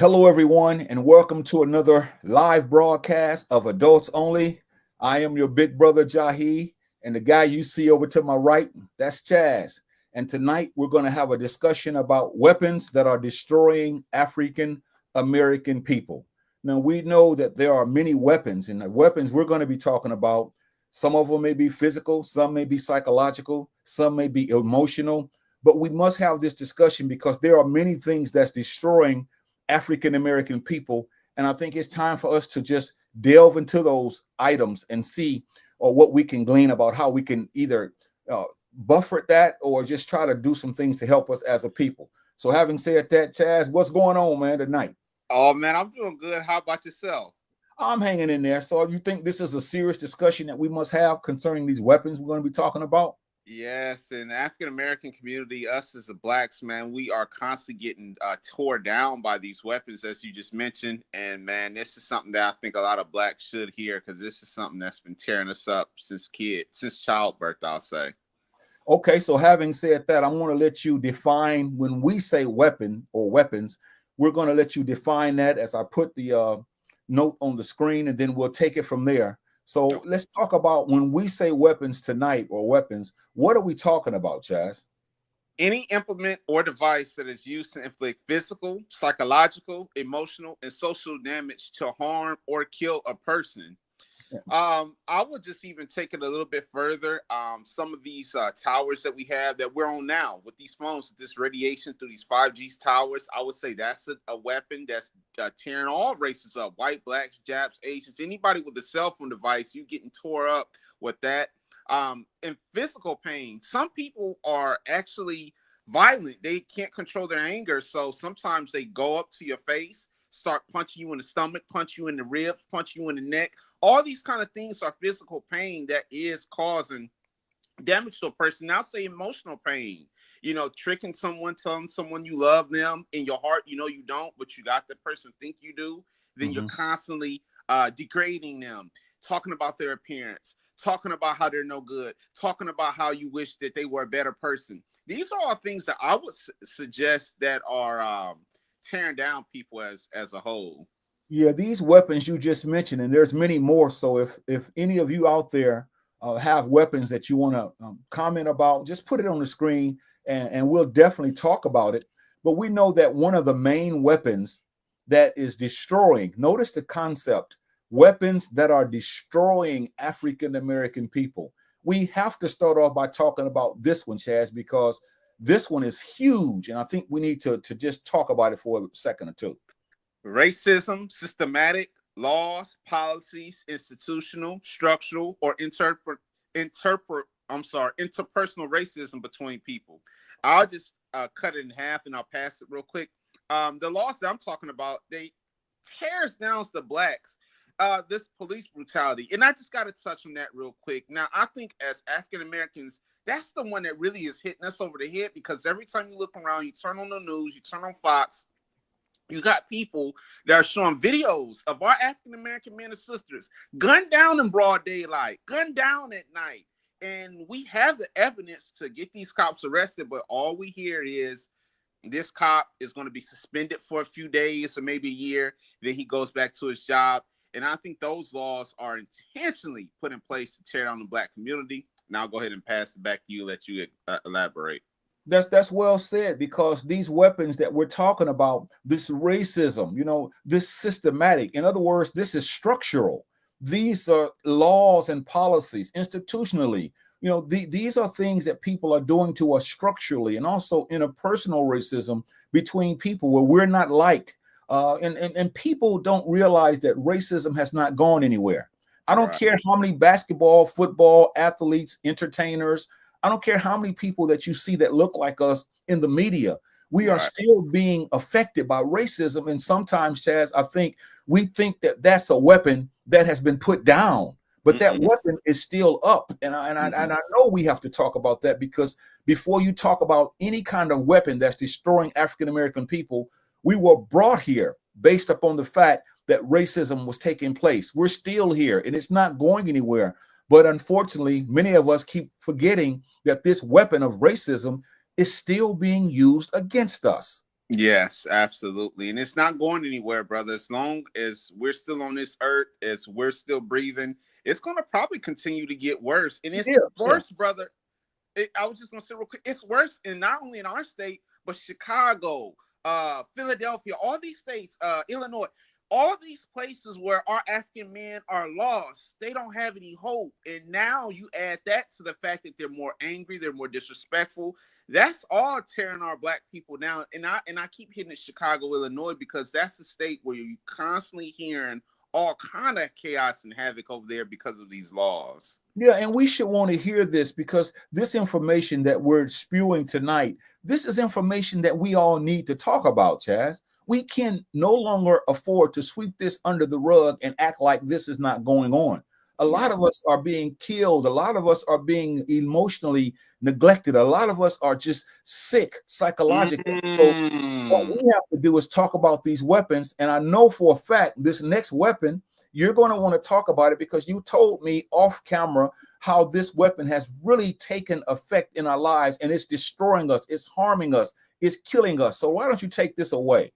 Hello, everyone, and welcome to another live broadcast of Adults Only. I am your big brother, Jahi, and the guy you see over to my right, that's Chazz. And tonight we're going to have a discussion about weapons that are destroying African American people. Now, we know that there are many weapons, and the weapons we're going to be talking about, some of them may be physical, some may be psychological, some may be emotional, but we must have this discussion because there are many things that's destroying African American people. And I think it's time for us to just delve into those items and see or what we can glean about how we can either buffer that or just try to do some things to help us as a people. So having said that, Chazz, what's going on, man, tonight? Oh man, I'm doing good. How about yourself? I'm hanging in there. So you think this is a serious discussion that we must have concerning these weapons we're going to be talking about? Yes, in the African American community, us as the blacks, man, we are constantly getting tore down by these weapons, as you just mentioned. And man, this is something that I think a lot of blacks should hear because this is something that's been tearing us up since childbirth, I'll say. Okay, so having said that, I'm going to let you define when we say weapon or weapons. We're going to let you define that as I put the note on the screen, and then we'll take it from there. So let's talk about when we say weapons tonight or weapons, what are we talking about, Chazz? Any implement or device that is used to inflict physical, psychological, emotional, and social damage to harm or kill a person. I would just even take it a little bit further. Some of these towers that we have that we're on now with these phones, with this radiation through these 5G towers, I would say that's a weapon that's tearing all races up: white, blacks, Japs, Asians, anybody with a cell phone device, you getting tore up with that. And physical pain. Some people are actually violent. They can't control their anger, so sometimes they go up to your face, start punching you in the stomach, punch you in the ribs, punch you in the neck. All these kind of things are physical pain that is causing damage to a person. Now say emotional pain, tricking someone, telling someone you love them in your heart, you don't, but you got the person think you do. Then you're constantly degrading them, talking about their appearance, talking about how they're no good, talking about how you wish that they were a better person. These are all things that I would suggest that are tearing down people as a whole. Yeah, these weapons you just mentioned, and there's many more. So if any of you out there have weapons that you want to comment about, just put it on the screen, and we'll definitely talk about it. But we know that one of the main weapons that is destroying, notice the concept, weapons that are destroying African American people. We have to start off by talking about this one, Chaz, because this one is huge, and I think we need to just talk about it for a second or two. Racism, systematic laws, policies, institutional, structural, or interpersonal racism between people. I'll just cut it in half and I'll pass it real quick. The laws that I'm talking about, they tears down the blacks. This police brutality, and I just got to touch on that real quick. Now, I think as African Americans, that's the one that really is hitting us over the head because every time you look around, you turn on the news, you turn on Fox, you got people that are showing videos of our African American men and sisters gunned down in broad daylight, gunned down at night. And we have the evidence to get these cops arrested, but all we hear is this cop is going to be suspended for a few days or maybe a year. Then he goes back to his job. And I think those laws are intentionally put in place to tear down the black community. Now I'll go ahead and pass it back to you, let you elaborate. That's well said, because these weapons that we're talking about, this racism, this systematic, in other words, this is structural. These are laws and policies institutionally. These are things that people are doing to us structurally, and also interpersonal racism between people where we're not liked. And people don't realize that racism has not gone anywhere. I don't care how many basketball, football athletes, entertainers, I don't care how many people that you see that look like us in the media. We are still being affected by racism. And sometimes, Chaz, I think we think that that's a weapon that has been put down, but that weapon is still up. And I know we have to talk about that, because before you talk about any kind of weapon that's destroying African American people, we were brought here based upon the fact that racism was taking place. We're still here, and it's not going anywhere. But unfortunately, many of us keep forgetting that this weapon of racism is still being used against us. Yes, absolutely. And it's not going anywhere, brother. As long as we're still on this earth, as we're still breathing, it's going to probably continue to get worse. And it's Yeah, yeah. worse, brother. I was just going to say real quick, it's worse, and not only in our state, but Chicago, Philadelphia, all these states, Illinois, all these places where our African men are lost. They don't have any hope. And now you add that to the fact that they're more angry, they're more disrespectful. That's all tearing our black people down. And I keep hitting at Chicago, Illinois, because that's a state where you're constantly hearing all kind of chaos and havoc over there because of these laws. Yeah, and we should want to hear this because this information that we're spewing tonight, this is information that we all need to talk about, Chazz. We can no longer afford to sweep this under the rug and act like this is not going on. A lot of us are being killed. A lot of us are being emotionally neglected. A lot of us are just sick psychologically. So what we have to do is talk about these weapons. And I know for a fact this next weapon, you're going to want to talk about it because you told me off camera how this weapon has really taken effect in our lives and it's destroying us, it's harming us, it's killing us. So why don't you take this away?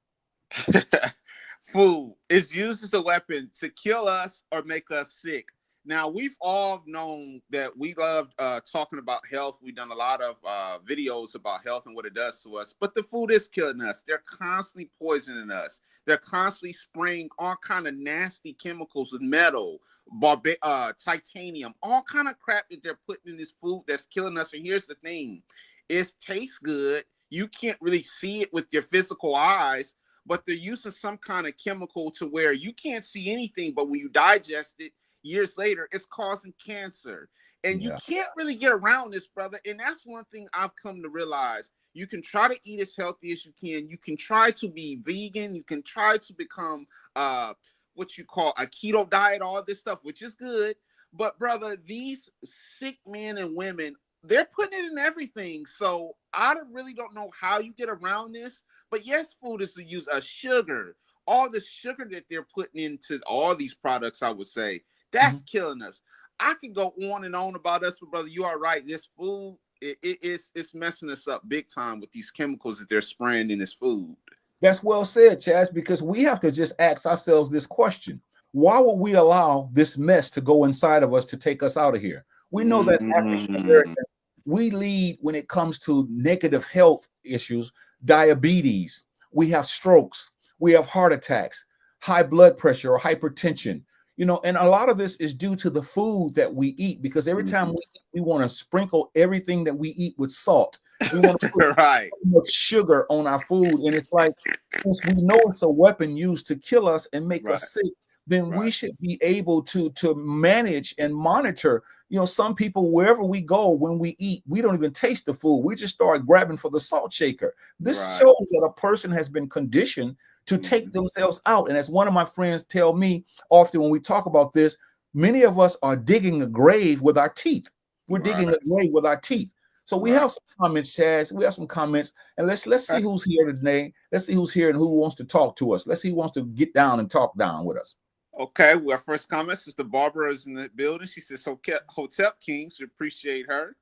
Food is used as a weapon to kill us or make us sick. Now, we've all known that we love talking about health. We've done a lot of videos about health and what it does to us, but the food is killing us. They're constantly poisoning us. They're constantly spraying all kind of nasty chemicals with metal, titanium, all kind of crap that they're putting in this food that's killing us. And here's the thing. It tastes good. You can't really see it with your physical eyes, but they're using some kind of chemical to where you can't see anything, but when you digest it, years later, it's causing cancer. And you can't really get around this, brother. And that's one thing I've come to realize. You can try to eat as healthy as you can. You can try to be vegan. You can try to become what you call a keto diet, all this stuff, which is good. But, brother, these sick men and women, they're putting it in everything. So I really don't know how you get around this. But yes, food is to use a sugar. All the sugar that they're putting into all these products, I would say, that's killing us. I can go on and on about us, but brother, you are right. This food, it's messing us up big time with these chemicals that they're spraying in this food. That's well said, Chaz, because we have to just ask ourselves this question. Why would we allow this mess to go inside of us to take us out of here? We know that African Americans, we lead when it comes to negative health issues, diabetes, we have strokes, we have heart attacks, high blood pressure or hypertension. You know, and a lot of this is due to the food that we eat, because every time we eat, we want to sprinkle everything that we eat with salt. We want to put much sugar on our food. And it's like, since we know it's a weapon used to kill us and make us sick, then we should be able to manage and monitor. You know, some people, wherever we go, when we eat, we don't even taste the food. We just start grabbing for the salt shaker. This shows that a person has been conditioned to take themselves out. And as one of my friends tell me often when we talk about this, many of us are digging a grave with our teeth. We're digging a grave with our teeth. So we have some comments, Chaz. We have some comments, and let's see who's here today. Let's see who's here and who wants to talk to us. Let's see who wants to get down and talk down with us. Okay, well, our first comment, Sister Barbara is in the building. She says, Hotep Kings, we appreciate her.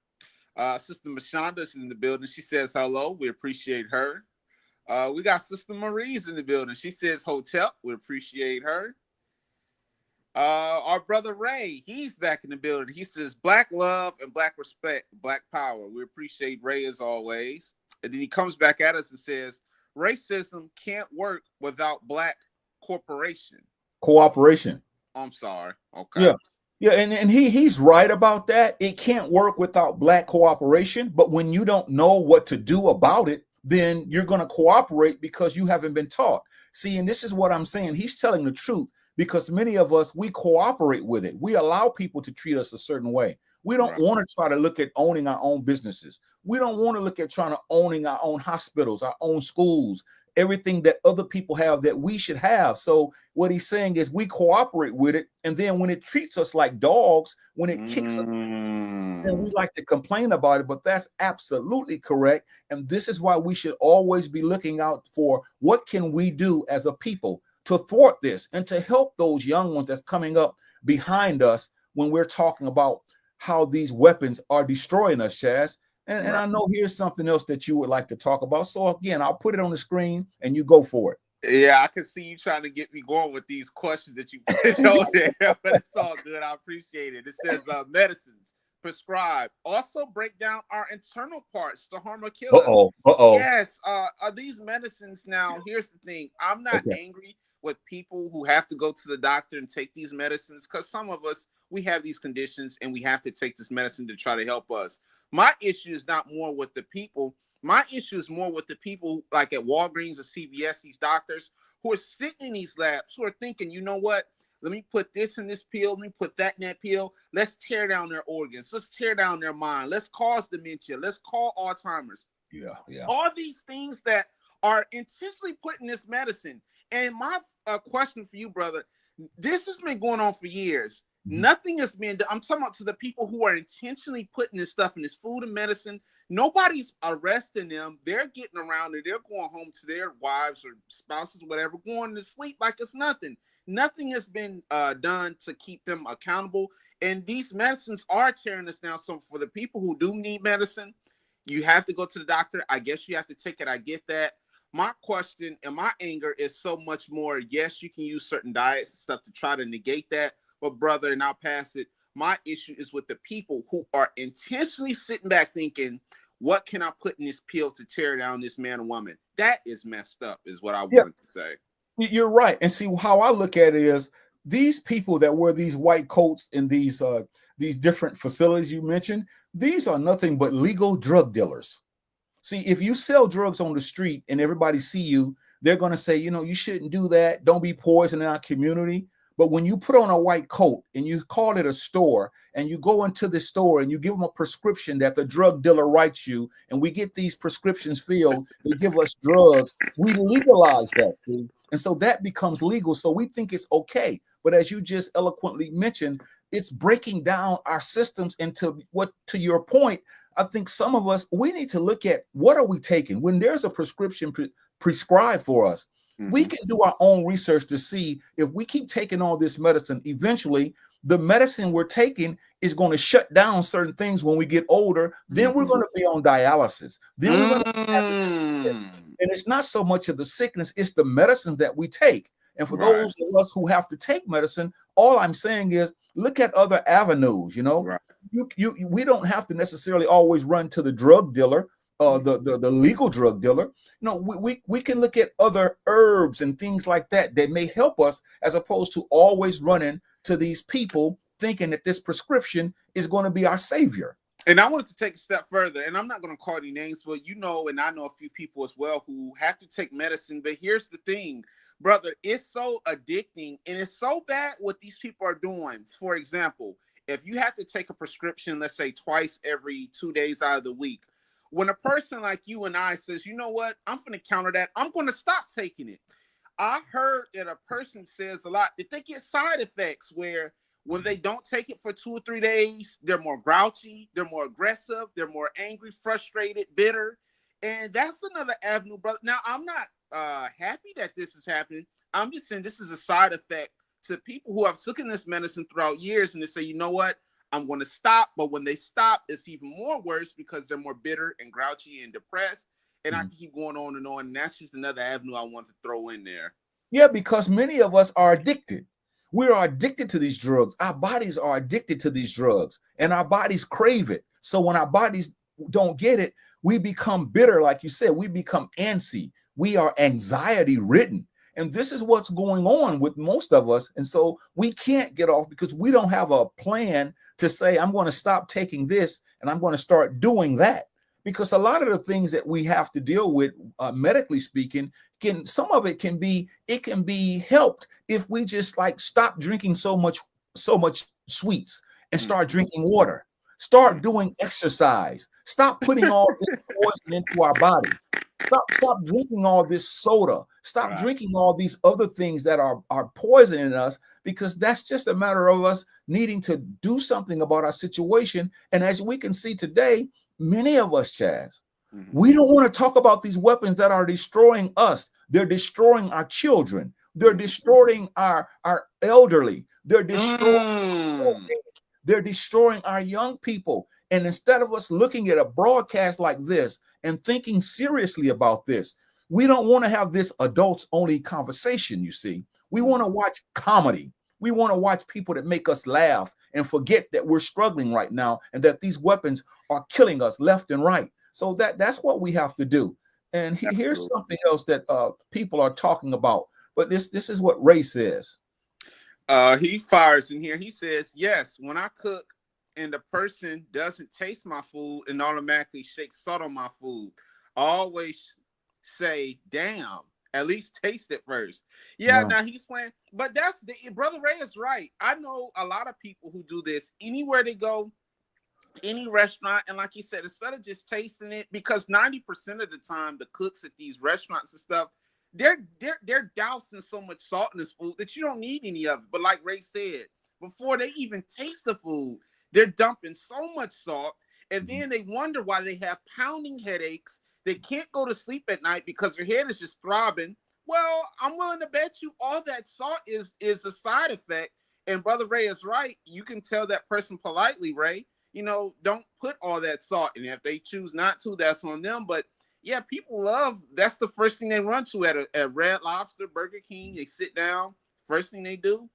Sister Mashonda is in the building. She says, hello, we appreciate her. We got Sister Marie's in the building. She says, Hotep, we appreciate her. Our brother Ray, he's back in the building. He says, black love and black respect, black power. We appreciate Ray as always. And then he comes back at us and says, racism can't work without black cooperation. I'm sorry. Okay. Yeah. Yeah, and he's right about that. It can't work without black cooperation. But when you don't know what to do about it, then you're going to cooperate because you haven't been taught. See, and this is what I'm saying. He's telling the truth, because many of us, we cooperate with it. We allow people to treat us a certain way. We don't want to try to look at owning our own businesses. We don't want to look at trying to owning our own hospitals, our own schools, everything that other people have that we should have. So what he's saying is we cooperate with it. And then when it treats us like dogs, when it kicks us, then we like to complain about it. But that's absolutely correct. And this is why we should always be looking out for what can we do as a people to thwart this and to help those young ones that's coming up behind us when we're talking about how these weapons are destroying us, Chaz. And I know here's something else that you would like to talk about. So again, I'll put it on the screen and you go for it. Yeah, I can see you trying to get me going with these questions that you put on there, but it's all good. I appreciate it. It says medicines prescribed also break down our internal parts to harm or kill us. Yes, are these medicines now? Here's the thing: I'm not angry with people who have to go to the doctor and take these medicines, because some of us, we have these conditions and we have to take this medicine to try to help us. My issue is not more with the people. My issue is more with the people like at Walgreens or CVS, these doctors who are sitting in these labs, who are thinking, you know what? Let me put this in this pill. Let me put that in that pill. Let's tear down their organs. Let's tear down their mind. Let's cause dementia. Let's call Alzheimer's. Yeah. All these things that are intentionally put in this medicine. And my question for you, brother, this has been going on for years. Nothing has been done. I'm talking about to the people who are intentionally putting this stuff in this food and medicine. Nobody's arresting them. They're getting around it. They're going home to their wives or spouses, whatever, going to sleep like it's nothing. Nothing has been done to keep them accountable. And these medicines are tearing us down. So for the people who do need medicine, you have to go to the doctor. I guess you have to take it. I get that. My question and my anger is so much more. Yes, you can use certain diets and stuff to try to negate that. But brother, and I'll pass it. My issue is with the people who are intentionally sitting back thinking, what can I put in this pill to tear down this man or woman? That is messed up, is what I wanted to say. You're right. And see, how I look at it is these people that wear these white coats in these different facilities you mentioned, these are nothing but legal drug dealers. See, if you sell drugs on the street and everybody see you, they're going to say, you know, you shouldn't do that. Don't be poisoning our community. But when you put on a white coat and you call it a store and you go into the store and you give them a prescription that the drug dealer writes you, and we get these prescriptions filled, they give us drugs, we legalize that, see? And so that becomes legal. So we think it's okay. But as you just eloquently mentioned, it's breaking down our systems into what, to your point, I think some of us, we need to look at what are we taking? When there's a prescription prescribed for us, we can do our own research to see if we keep taking all this medicine, eventually the medicine we're taking is going to shut down certain things when we get older. Then we're going to be on dialysis. Then we're going to have and it's not so much of the sickness, it's the medicines that we take. And for those of us who have to take medicine, all I'm saying is look at other avenues, you know. We don't have to necessarily always run to the drug dealer. The legal drug dealer. No, we can look at other herbs and things like that that may help us, as opposed to always running to these people thinking that this prescription is going to be our savior. And I wanted to take a step further, and I'm not going to call any names, but you know, and I know a few people as well who have to take medicine. But here's the thing, brother, it's so addicting and it's so bad what these people are doing. For example, if you have to take a prescription, let's say twice every 2 days out of the week, when a person like you and I says, you know what, I'm going to counter that, I'm going to stop taking it. I heard that a person says a lot that they get side effects where when they don't take it for 2 or 3 days, they're more grouchy, they're more aggressive, they're more angry, frustrated, bitter. And that's another avenue, brother. Now, I'm not happy that this is happening. I'm just saying this is a side effect to people who have taken this medicine throughout years, and they say, you know what, I'm going to stop. But when they stop, it's even more worse because they're more bitter and grouchy and depressed. And I can keep going on. And that's just another avenue I want to throw in there. Yeah, because many of us are addicted. We are addicted to these drugs. Our bodies are addicted to these drugs, and our bodies crave it. So when our bodies don't get it, we become bitter. Like you said, we become antsy. We are anxiety ridden. And this is what's going on with most of us. And so we can't get off because we don't have a plan to say, I'm going to stop taking this and I'm going to start doing that. Because a lot of the things that we have to deal with, medically speaking, some of it can be helped if we just like stop drinking so much sweets and start drinking water, start doing exercise, stop putting all this poison into our body. Stop drinking all this soda. Stop drinking all these other things that are poisoning us, because that's just a matter of us needing to do something about our situation. And as we can see today, many of us, Chazz, we don't want to talk about these weapons that are destroying us. They're destroying our children. They're destroying our elderly. They're destroying They're destroying our young people. And instead of us looking at a broadcast like this and thinking seriously about this, we don't want to have this adults only conversation. You see, we want to watch comedy. We want to watch people that make us laugh and forget that we're struggling right now and that these weapons are killing us left and right. So that's what we have to do. And here's something else that people are talking about. But this is what Ray says. He fires in here. He says, yes, when I cook and the person doesn't taste my food and automatically shake salt on my food, I always say, damn, at least taste it first. Yeah. Now he's playing, but that's the Brother Ray is right. I know a lot of people who do this anywhere they go, any restaurant, and like he said, instead of just tasting it, because 90% of the time the cooks at these restaurants and stuff, they're dousing so much salt in this food that you don't need any of it. But like Ray said, before they even taste the food, they're dumping so much salt, and then they wonder why they have pounding headaches. They can't go to sleep at night because their head is just throbbing. Well, I'm willing to bet you all that salt is a side effect. And Brother Ray is right. You can tell that person politely, Ray, don't put all that salt. And if they choose not to, that's on them. But yeah, people that's the first thing they run to at Red Lobster, Burger King. They sit down. First thing they do,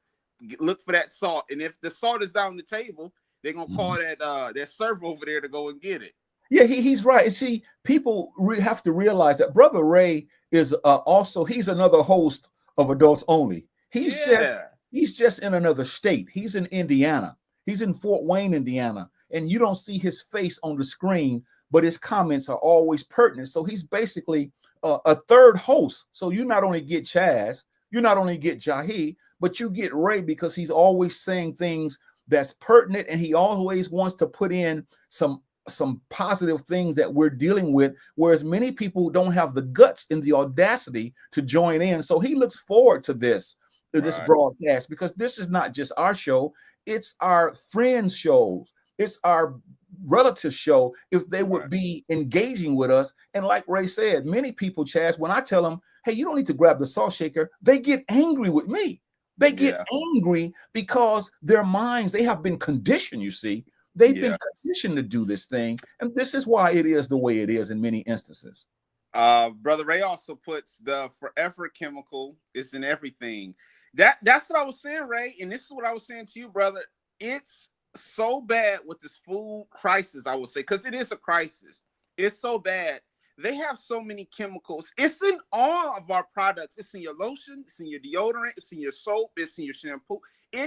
look for that salt. And if the salt is down the table, they're going to call that server over there to go and get it. Yeah, he's right. And see, people have to realize that Brother Ray is he's another host of Adults Only. He's just in another state. He's in Indiana. He's in Fort Wayne, Indiana. And you don't see his face on the screen, but his comments are always pertinent. So he's basically a third host. So you not only get Chazz, you not only get Jahi, but you get Ray because he's always saying things that's pertinent, and he always wants to put in some positive things that we're dealing with, whereas many people don't have the guts and the audacity to join in. So he looks forward to this broadcast, because this is not just our show, it's our friends' shows, it's our relative show. If they would be engaging with us, and like Ray said, many people, Chazz, when I tell them, hey, you don't need to grab the salt shaker, they get angry with me. They get angry because their minds, they have been conditioned, you see. They've been conditioned to do this thing, and this is why it is the way it is in many instances. Brother Ray also puts the forever chemical is in everything. That's what I was saying, Ray, and this is what I was saying to you, brother. It's so bad with this food crisis, I would say, because it is a crisis. It's so bad. They have so many chemicals. It's in all of our products. It's in your lotion, it's in your deodorant, it's in your soap, it's in your shampoo.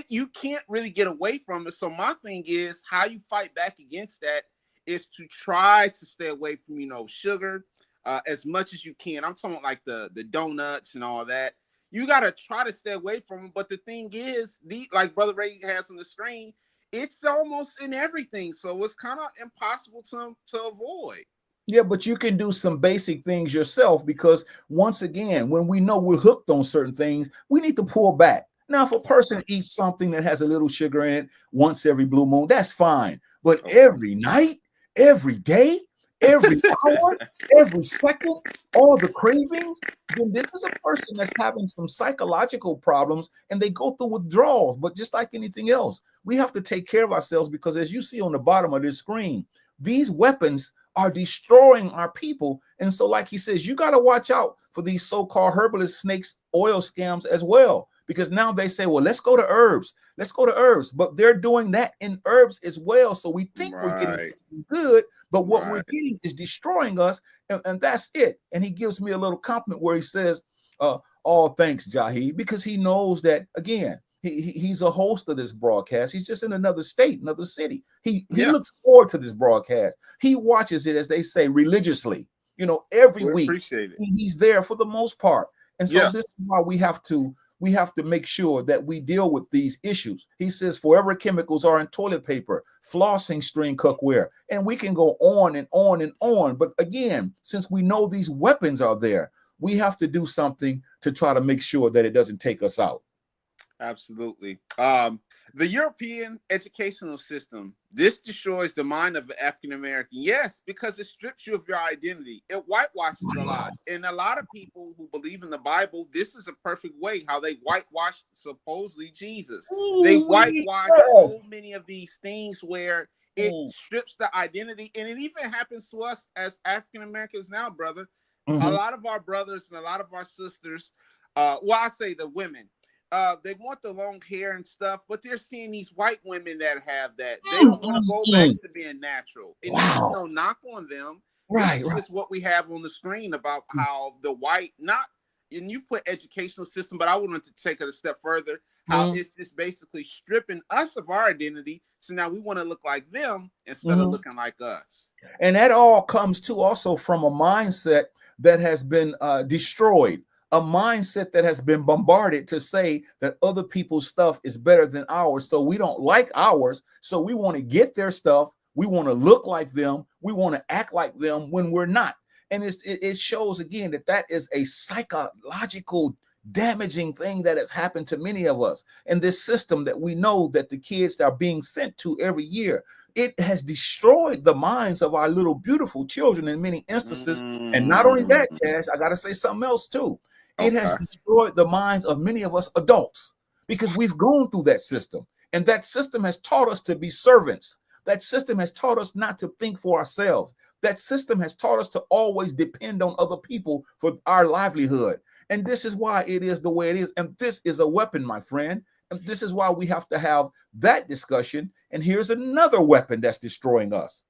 You can't really get away from it. So my thing is, how you fight back against that is to try to stay away from, sugar as much as you can. I'm talking like the donuts and all that. You got to try to stay away from them. But the thing is, like Brother Ray has on the screen, it's almost in everything. So it's kind of impossible to avoid. Yeah, but you can do some basic things yourself, because once again, when we know we're hooked on certain things, we need to pull back. Now, if a person eats something that has a little sugar in it once every blue moon, that's fine. But every night, every day, every hour, every second, all the cravings, then this is a person that's having some psychological problems, and they go through withdrawals. But just like anything else, we have to take care of ourselves, because as you see on the bottom of this screen, these weapons are destroying our people. And so, like he says, you got to watch out for these so-called herbalist snakes oil scams as well, because now they say, well, let's go to herbs, but they're doing that in herbs as well. So we think we're getting something good, but what we're getting is destroying us, and that's it. And he gives me a little compliment where he says, all thanks, Jahi, because he knows that, again, he's a host of this broadcast. He's just in another state, another city. He looks forward to this broadcast. He watches it, as they say, religiously, every week. Appreciate it. He's there for the most part. And so this is why we have to make sure that we deal with these issues. He says forever chemicals are in toilet paper, flossing, string cookware, and we can go on and on and on. But again, since we know these weapons are there, we have to do something to try to make sure that it doesn't take us out. Absolutely. The European educational system, this destroys the mind of the African American. Yes, because it strips you of your identity. It whitewashes a lot. And a lot of people who believe in the Bible, this is a perfect way how they whitewash supposedly Jesus. They whitewash so many of these things where it strips the identity. And it even happens to us as African Americans now, brother. A lot of our brothers and a lot of our sisters, well, I say the women, they want the long hair and stuff, but they're seeing these white women that have that. They don't want to go back to being natural. And this is no knock on them. This is just what we have on the screen about how the white, not, and you put educational system, but I wanted to take it a step further, how it's just basically stripping us of our identity. So now we want to look like them instead of looking like us. And that all comes too also from a mindset that has been destroyed. A mindset that has been bombarded to say that other people's stuff is better than ours. So we don't like ours. So we want to get their stuff. We want to look like them. We want to act like them when we're not. And it shows again that is a psychological damaging thing that has happened to many of us. And this system that we know that the kids are being sent to every year, it has destroyed the minds of our little beautiful children in many instances. And not only that, Chazz, I got to say something else too. It has destroyed the minds of many of us adults because we've gone through that system. And that system has taught us to be servants. That system has taught us not to think for ourselves. That system has taught us to always depend on other people for our livelihood. And this is why it is the way it is. And this is a weapon, my friend. And this is why we have to have that discussion. And here's another weapon that's destroying us.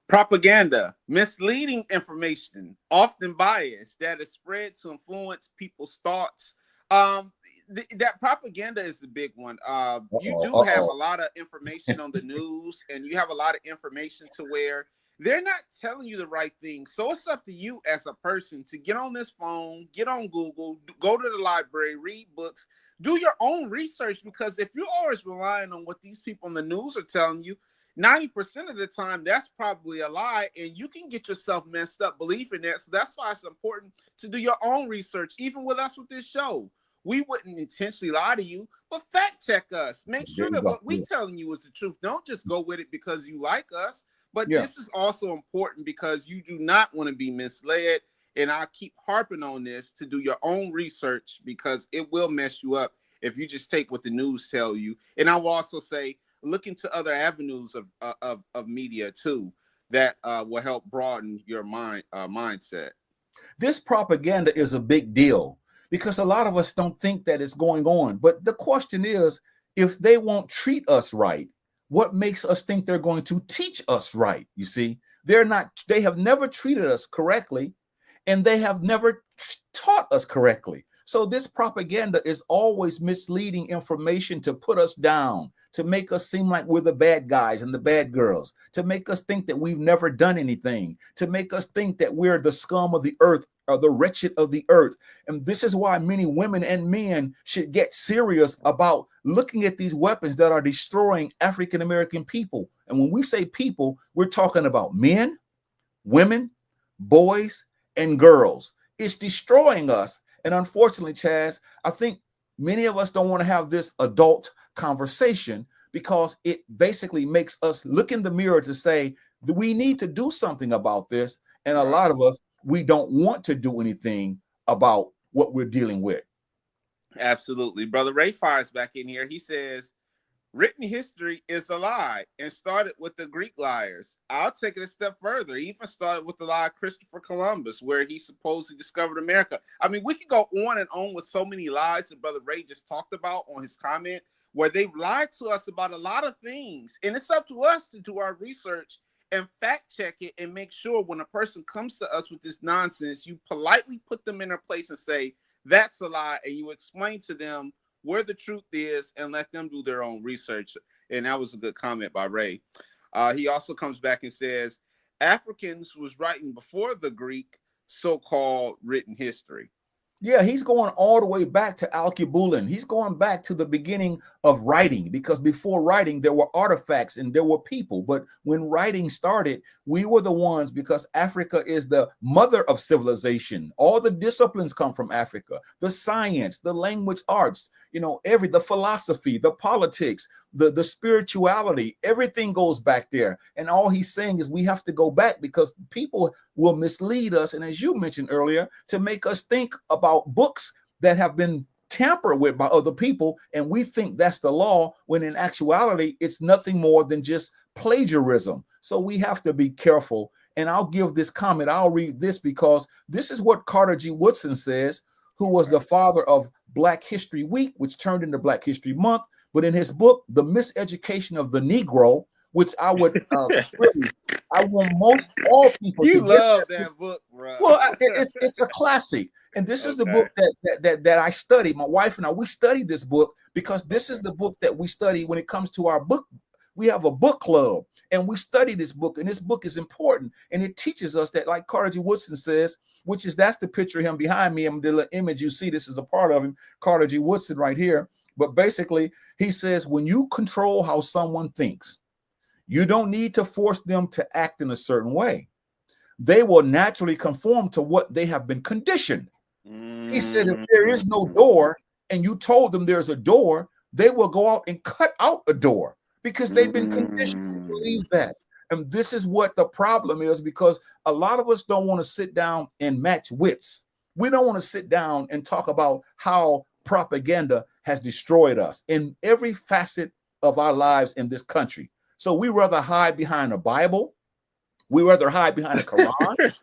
Propaganda, misleading information, often biased, that is spread to influence people's thoughts. That propaganda is the big one. You do have a lot of information on the news, and you have a lot of information to where they're not telling you the right thing. So it's up to you as a person to get on this phone, get on Google, go to the library, read books, do your own research, because if you're always relying on what these people in the news are telling you, 90% of the time, that's probably a lie, and you can get yourself messed up believing that. So that's why it's important to do your own research. Even with us with this show, we wouldn't intentionally lie to you, but fact check us. Make sure that what we're telling you is the truth. Don't just go with it because you like us. But this is also important because you do not want to be misled. And I keep harping on this to do your own research because it will mess you up if you just take what the news tell you. And I will also say, look into other avenues of media too that will help broaden your mindset. This propaganda is a big deal because a lot of us don't think that it's going on. But the question is, if they won't treat us right, what makes us think they're going to teach us right? You see, they have never treated us correctly, and they have never taught us correctly. So this propaganda is always misleading information to put us down, to make us seem like we're the bad guys and the bad girls, to make us think that we've never done anything, to make us think that we're the scum of the earth or the wretched of the earth. And this is why many women and men should get serious about looking at these weapons that are destroying African American people. And when we say people, we're talking about men, women, boys, and girls. It's destroying us. And unfortunately, Chazz, I think many of us don't want to have this adult conversation because it basically makes us look in the mirror to say that we need to do something about this. And a lot of us, we don't want to do anything about what we're dealing with. Absolutely. Brother Ray Fires back in here. He says, written history is a lie and started with the Greek liars. I'll take it a step further. He even started with the lie of Christopher Columbus, where he supposedly discovered America. I mean, we could go on and on with so many lies that Brother Ray just talked about on his comment, where they've lied to us about a lot of things. And it's up to us to do our research and fact check it and make sure when a person comes to us with this nonsense, you politely put them in their place and say, that's a lie. And you explain to them where the truth is and let them do their own research. And that was a good comment by Ray. He also comes back and says, Africans was writing before the Greek so-called written history. Yeah, he's going all the way back to Alkebulan. He's going back to the beginning of writing, because before writing, there were artifacts and there were people. But when writing started, we were the ones, because Africa is the mother of civilization. All the disciplines come from Africa, the science, the language arts, the philosophy, the politics. the spirituality, everything goes back there. And all he's saying is we have to go back because people will mislead us. And as you mentioned earlier, to make us think about books that have been tampered with by other people, and we think that's the law, when in actuality, it's nothing more than just plagiarism. So we have to be careful. And I'll give this comment. I'll read this because this is what Carter G. Woodson says, who was the father of Black History Week, which turned into Black History Month. But in his book, The Miseducation of the Negro, which I would really, I want most all people you to love get that book, bro. Well, it's a classic, and this is the book that I study. My wife and I, we study this book because this is the book that we study when it comes to our book. We have a book club, and we study this book, and this book is important, and it teaches us that, like Carter G. Woodson says, which is that's the picture of him behind me, and the little image you see. This is a part of him, Carter G. Woodson, right here. But basically, he says when you control how someone thinks, you don't need to force them to act in a certain way. They will naturally conform to what they have been conditioned. He said, if there is no door and you told them there's a door, they will go out and cut out a door because they've been conditioned to believe that. And this is what the problem is, because a lot of us don't want to sit down and match wits. We don't want to sit down and talk about how propaganda has destroyed us in every facet of our lives in this country. So we rather hide behind a Bible. We rather hide behind the Quran.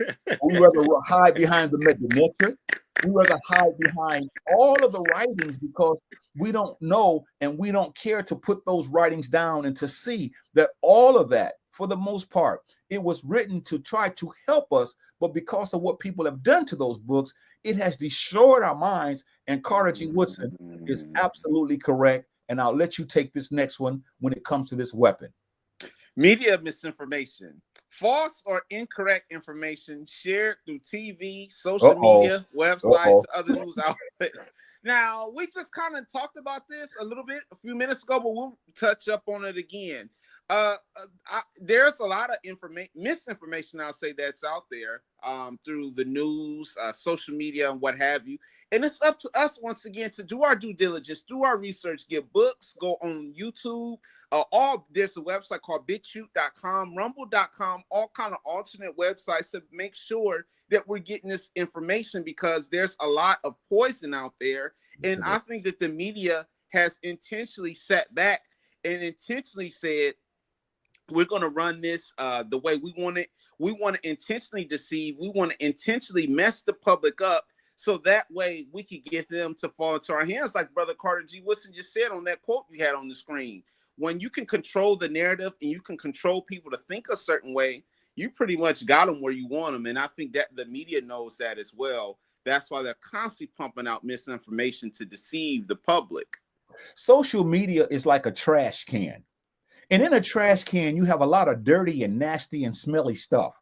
We rather hide behind the Medinature. We rather hide behind all of the writings because we don't know and we don't care to put those writings down and to see that all of that, for the most part, it was written to try to help us. But because of what people have done to those books, it has destroyed our minds. And Carter G. Woodson is absolutely correct. And I'll let you take this next one when it comes to this weapon. Media misinformation. False or incorrect information shared through TV, social media, websites, other news outlets. Now, we just kind of talked about this a little bit a few minutes ago, but we'll touch up on it again. There's a lot of misinformation, I'll say, that's out there through the news, social media, and what have you. And it's up to us, once again, to do our due diligence, do our research, get books, go on YouTube. There's a website called BitChute.com, Rumble.com, all kind of alternate websites to make sure that we're getting this information, because there's a lot of poison out there. And I think that the media has intentionally sat back and intentionally said, we're going to run this the way we want it. We want to intentionally deceive. We want to intentionally mess the public up, so that way we can get them to fall into our hands, like Brother Carter G. Woodson just said on that quote you had on the screen. When you can control the narrative and you can control people to think a certain way, you pretty much got them where you want them. And I think that the media knows that as well. That's why they're constantly pumping out misinformation to deceive the public. Social media is like a trash can. And in a trash can, you have a lot of dirty and nasty and smelly stuff.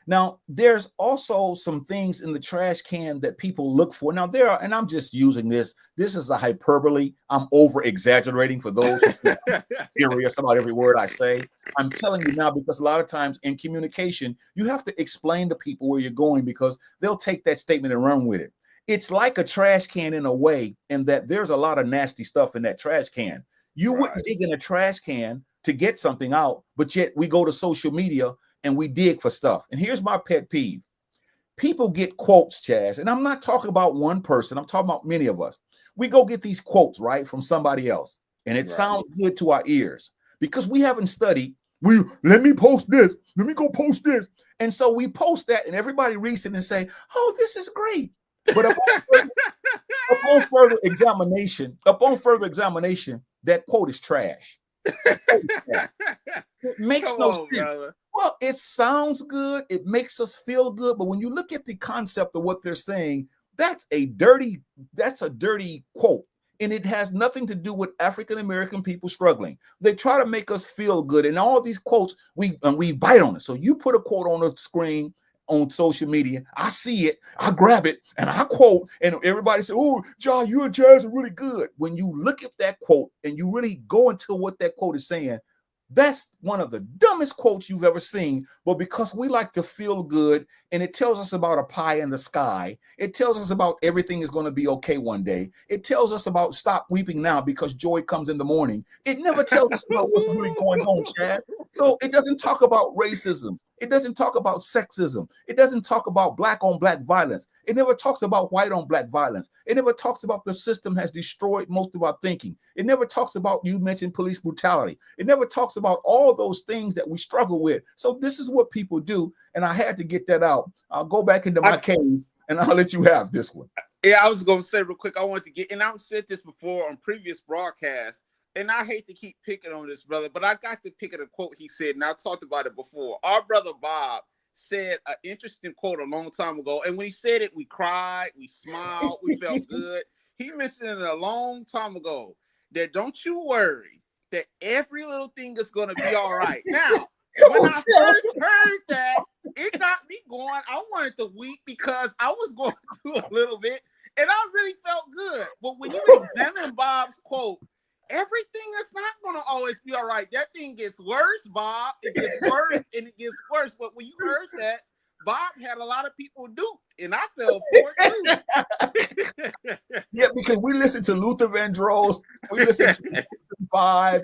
Now, there's also some things in the trash can that people look for. Now, there are, and I'm just using this. This is a hyperbole. I'm over exaggerating for those who are serious about every word I say. I'm telling you now, because a lot of times in communication, you have to explain to people where you're going, because they'll take that statement and run with it. It's like a trash can in a way, in that there's a lot of nasty stuff in that trash can. You wouldn't dig in a trash can to get something out, but yet we go to social media and we dig for stuff. And here's my pet peeve. People get quotes, Chazz, and I'm not talking about one person. I'm talking about many of us. We go get these quotes, right, from somebody else, and it sounds good to our ears because we haven't studied. Let me post this. Let me go post this. And so we post that, and everybody reads it and say, oh, this is great. But upon further examination, that quote is trash. It makes no sense. Brother. Well, it sounds good. It makes us feel good. But when you look at the concept of what they're saying, that's a dirty quote. And it has nothing to do with African-American people struggling. They try to make us feel good. And all these quotes, we bite on it. So you put a quote on the screen on social media, I see it, I grab it, and I quote, and everybody says, oh, John, you and Chazz are really good. When you look at that quote and you really go into what that quote is saying, That's one of the dumbest quotes you've ever seen. But because we like to feel good and it tells us about a pie in the sky, it tells us about everything is going to be okay one day. It tells us about stop weeping now because joy comes in the morning. It never tells us about what's really going on, Chad. So it doesn't talk about racism. It doesn't talk about sexism. It doesn't talk about black on black violence. It never talks about white on black violence. It never talks about the system has destroyed most of our thinking. It never talks about, you mentioned police brutality. It never talks about all those things that we struggle with. So this is what people do. And I had to get that out. I'll go back into my cave and I'll let you have this one. Yeah, I was going to say real quick, I wanted to get, and I've said this before on previous broadcasts, and I hate to keep picking on this brother, but I got to pick at a quote he said, and I talked about it before. Our brother Bob said an interesting quote a long time ago, and when he said it, we cried, we smiled, we felt good. He mentioned it a long time ago that don't you worry that every little thing is going to be all right. Now, when I first heard that, it got me going. I wanted to weep because I was going through a little bit, and I really felt good. But when you examine Bob's quote, everything is not going to always be all right. That thing gets worse, Bob. It gets worse and it gets worse. But when you heard that, Bob had a lot of people duped, and I fell for it too. Yeah, because we listen to Luther Vandross, we listen to 5,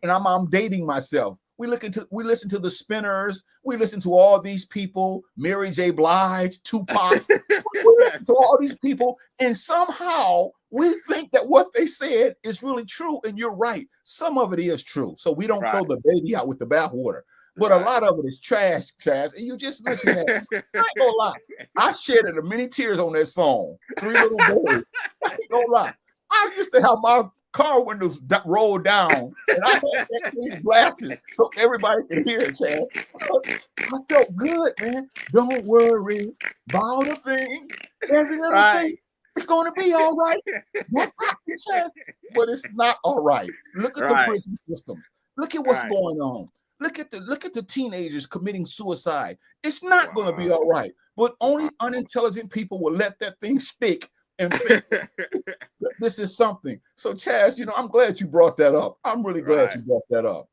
and I'm dating myself. We listen to the Spinners. We listen to all these people, Mary J. Blige, Tupac. We listen to all these people, and somehow we think that what they said is really true. And you're right. Some of it is true. So we don't throw the baby out with the bathwater. But a lot of it is trash, Chazz. And you just mentioned that. I ain't gonna lie. I shedded many tears on that song. 3 Little Boys. I ain't gonna lie. I used to have my car windows rolled down, and I had that thing blasted so everybody could hear it, Chazz. I felt good, man. Don't worry about a thing. Every little thing, it's going to be all right. But it's not all right. Look at the prison systems. Look at what's going on. Look at the teenagers committing suicide. It's not going to be all right. But only unintelligent people will let that thing stick and think this is something. So, Chazz, I'm glad you brought that up. I'm really glad you brought that up.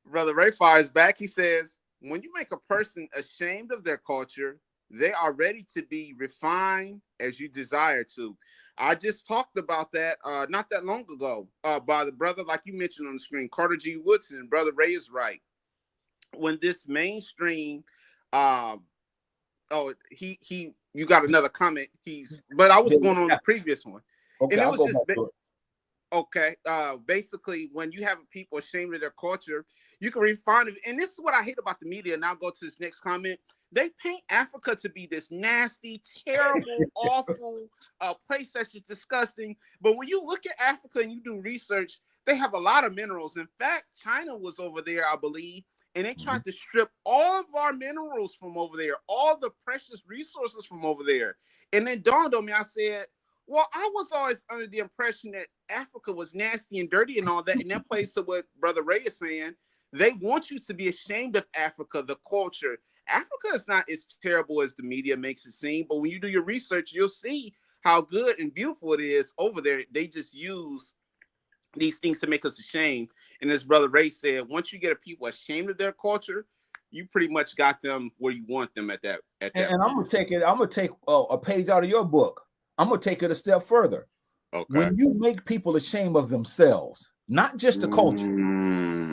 Brother Ray fires back. He says, when you make a person ashamed of their culture, they are ready to be refined as you desire to. I just talked about that not that long ago by the brother, like you mentioned on the screen, Carter G. Woodson. Brother Ray is right. When this mainstream, you got another comment. But I was going on the previous one. Okay, and it was just basically when you have people ashamed of their culture, you can refine it. And this is what I hate about the media. And I'll go to this next comment. They paint Africa to be this nasty, terrible, awful place that's just disgusting. But when you look at Africa and you do research, they have a lot of minerals. In fact, China was over there, I believe, and they tried to strip all of our minerals from over there, all the precious resources from over there. And then dawned on me, I said, well, I was always under the impression that Africa was nasty and dirty and all that. And that plays to what Brother Ray is saying. They want you to be ashamed of Africa, the culture. Africa is not as terrible as the media makes it seem. But when you do your research, you'll see how good and beautiful it is over there. They just use these things to make us ashamed. And as Brother Ray said, once you get a people ashamed of their culture, you pretty much got them where you want them at that. And I'm gonna take a page out of your book. I'm gonna take it a step further. Okay. When you make people ashamed of themselves, not just the culture,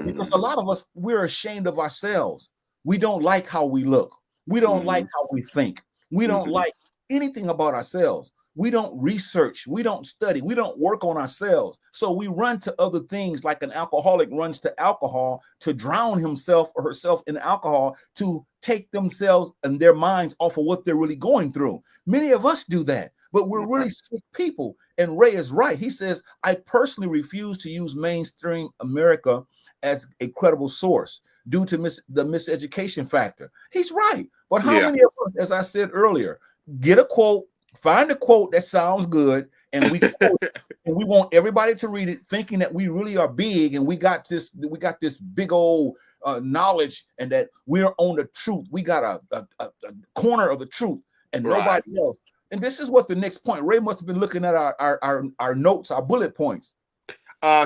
because a lot of us, we're ashamed of ourselves. We don't like how we look. We don't like how we think. We don't like anything about ourselves. We don't research. We don't study. We don't work on ourselves. So we run to other things, like an alcoholic runs to alcohol to drown himself or herself in alcohol to take themselves and their minds off of what they're really going through. Many of us do that, but we're really sick people. And Ray is right. He says, I personally refuse to use mainstream America as a credible source due to the miseducation factor. He's right. But how many of us, as I said earlier, get a quote, find a quote that sounds good, and we quote it, and we want everybody to read it, thinking that we really are big and we got this big old knowledge and that we're on the truth. We got a corner of the truth and nobody else. And this is what the next point. Ray must have been looking at our notes, our bullet points.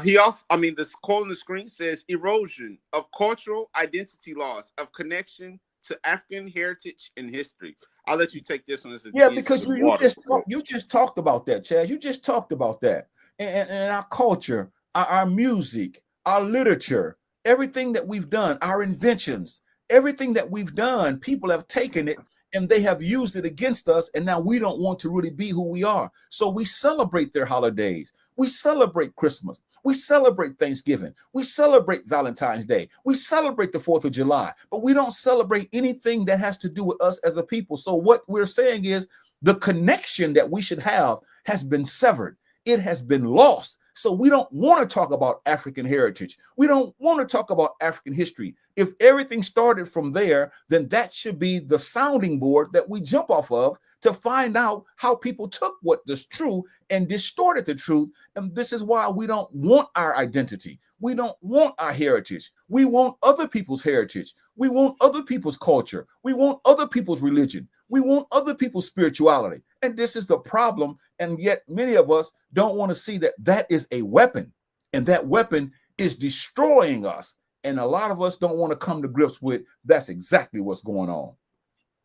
He also, I mean, this quote on the screen says erosion of cultural identity loss of connection to African heritage and history. I'll let you take this one as Yeah, these because some water. you just talked about that, Chaz. You just talked about that. And our culture, our music, our literature, everything that we've done, our inventions, everything that we've done, people have taken it and they have used it against us. And now we don't want to really be who we are. So we celebrate their holidays. We celebrate Christmas. We celebrate Thanksgiving. We celebrate Valentine's Day. We celebrate the 4th of July, but we don't celebrate anything that has to do with us as a people. So what we're saying is the connection that we should have has been severed. It has been lost. So we don't want to talk about African heritage. We don't want to talk about African history. If everything started from there, then that should be the sounding board that we jump off of to find out how people took what is true and distorted the truth. And this is why we don't want our identity. We don't want our heritage. We want other people's heritage. We want other people's culture. We want other people's religion. We want other people's spirituality. And this is the problem. And yet many of us don't want to see that that is a weapon, and that weapon is destroying us. And a lot of us don't want to come to grips with that's exactly what's going on.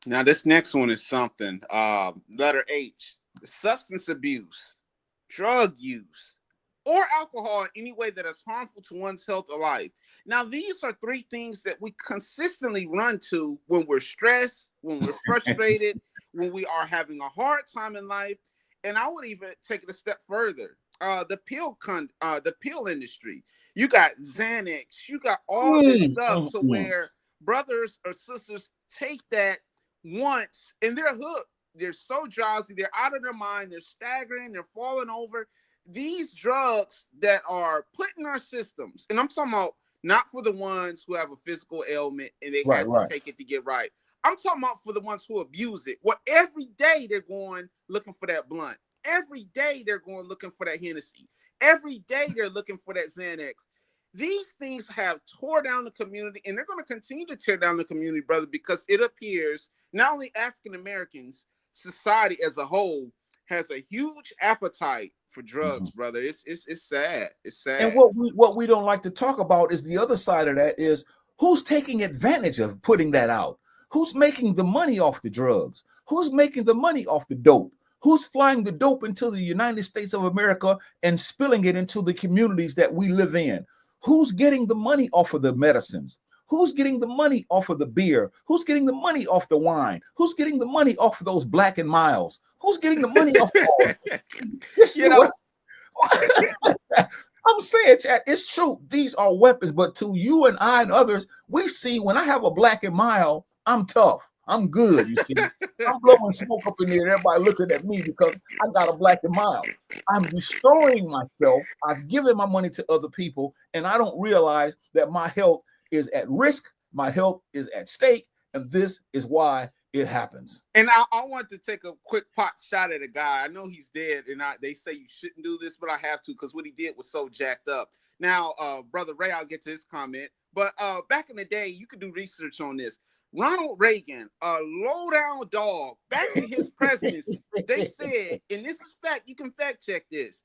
Now, this next one is something. Letter H, substance abuse, drug use, or alcohol in any way that is harmful to one's health or life. Now, these are three things that we consistently run to when we're stressed, when we're frustrated, when we are having a hard time in life. And I would even take it a step further. The pill industry. You got Xanax. You got all this stuff to where brothers or sisters take that once and they're hooked. They're so drowsy. They're out of their mind. They're staggering. They're falling over. These drugs that are put in our systems, and I'm talking about not for the ones who have a physical ailment and they have to take it to get right. I'm talking about for the ones who abuse it. Well, every day they're going looking for that blunt. Every day they're going looking for that Hennessy. Every day they're looking for that Xanax. These things have tore down the community, and they're going to continue to tear down the community, brother, because it appears not only African Americans, society as a whole has a huge appetite for drugs, brother. It's sad. It's sad. And what we don't like to talk about is the other side of that is who's taking advantage of putting that out? Who's making the money off the drugs? Who's making the money off the dope? Who's flying the dope into the United States of America and spilling it into the communities that we live in? Who's getting the money off of the medicines? Who's getting the money off of the beer? Who's getting the money off the wine? Who's getting the money off of those Black and Miles? Who's getting the money off of all this? You know, I'm saying, chat, it's true. These are weapons, but to you and I and others, we see when I have a Black and Mild, I'm tough. I'm good, you see. I'm blowing smoke up in there, everybody looking at me because I got a Black and Mild. I'm destroying myself. I've given my money to other people, and I don't realize that my health is at risk. My health is at stake, and this is why it happens. And I want to take a quick pot shot at a guy. I know he's dead, and they say you shouldn't do this, but I have to because what he did was so jacked up. Now, Brother Ray, I'll get to his comment. But back in the day, you could do research on this. Ronald Reagan, a low-down dog, back in his presidency, they said, and this is fact, you can fact check this,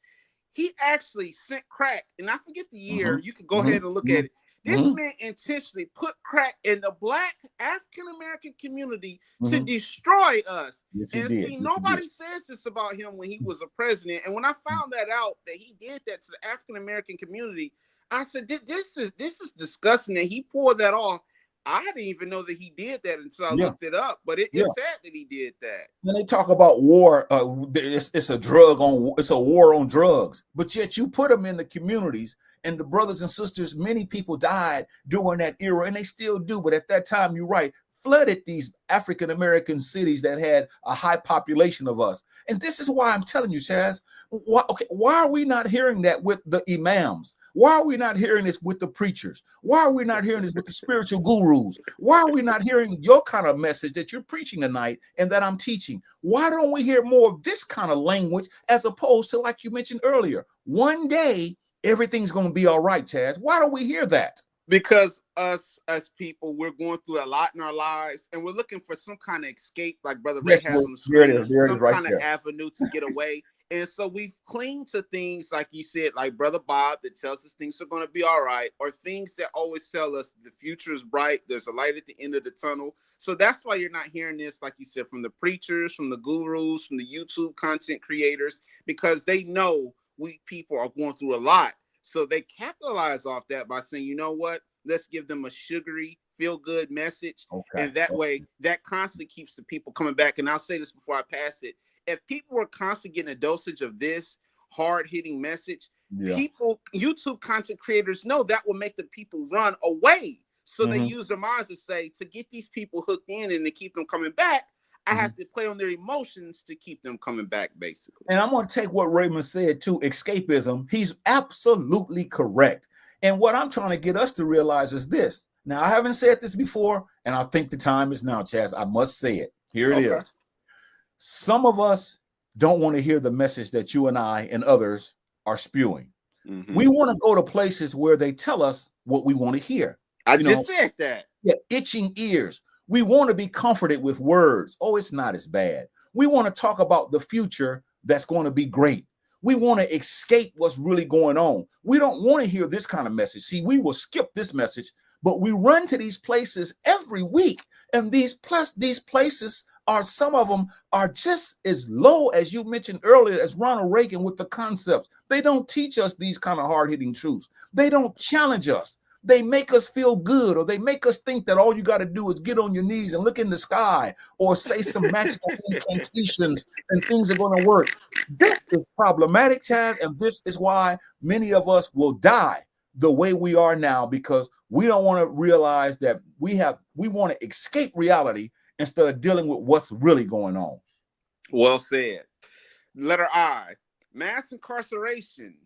he actually sent crack, and I forget the year, you can go ahead and look at it. This man intentionally put crack in the Black African-American community to destroy us. Yes, and see, nobody says this about him when he was a president. And when I found that out, that he did that to the African-American community, I said, this is disgusting, and he pulled that off. I didn't even know that he did that until I looked it up, but it's sad that he did that. When they talk about war, it's a war on drugs, but yet you put them in the communities, and the brothers and sisters, many people died during that era, and they still do. But at that time, you're right, flooded these African-American cities that had a high population of us. And this is why I'm telling you, Chazz, why are we not hearing that with the imams? Why are we not hearing this with the preachers? Why are we not hearing this with the spiritual gurus? Why are we not hearing your kind of message that you're preaching tonight and that I'm teaching? Why don't we hear more of this kind of language as opposed to, like you mentioned earlier, one day everything's going to be all right, Chazz? Why don't we hear that? Because us as people, we're going through a lot in our lives, and we're looking for some kind of escape, like Brother Ray has on the screen, some kind of avenue to get away. And so we've clinged to things like you said, like Brother Bob, that tells us things are going to be all right, or things that always tell us the future is bright, there's a light at the end of the tunnel. So that's why you're not hearing this, like you said, from the preachers, from the gurus, from the YouTube content creators, because they know we people are going through a lot. So they capitalize off that by saying, you know what, let's give them a sugary, feel good message. Okay. And that way, that constantly keeps the people coming back. And I'll say this before I pass it. If people were constantly getting a dosage of this hard-hitting message, Yeah. people, YouTube content creators know that will make the people run away. So they use their minds to say, to get these people hooked in and to keep them coming back, I have to play on their emotions to keep them coming back, basically. And I'm going to take what Raymond said too, escapism. He's absolutely correct. And what I'm trying to get us to realize is this. Now, I haven't said this before, and I think the time is now, Chazz. I must say it. Here it is. Some of us don't want to hear the message that you and I and others are spewing. We want to go to places where they tell us what we want to hear. I just said that. Yeah, itching ears. We want to be comforted with words. Oh, it's not as bad. We want to talk about the future that's going to be great. We want to escape what's really going on. We don't want to hear this kind of message. See, we will skip this message, but we run to these places every week. And these places are, some of them are just as low as you mentioned earlier as Ronald Reagan with the concepts. They don't teach us these kind of hard-hitting truths. They don't challenge us. They make us feel good, or they make us think that all you got to do is get on your knees and look in the sky, or say some magical incantations and things are going to work. This is problematic, Chazz, and this is why many of us will die the way we are now, because we don't want to realize that we want to escape reality instead of dealing with what's really going on. Well said. Letter I, mass incarceration.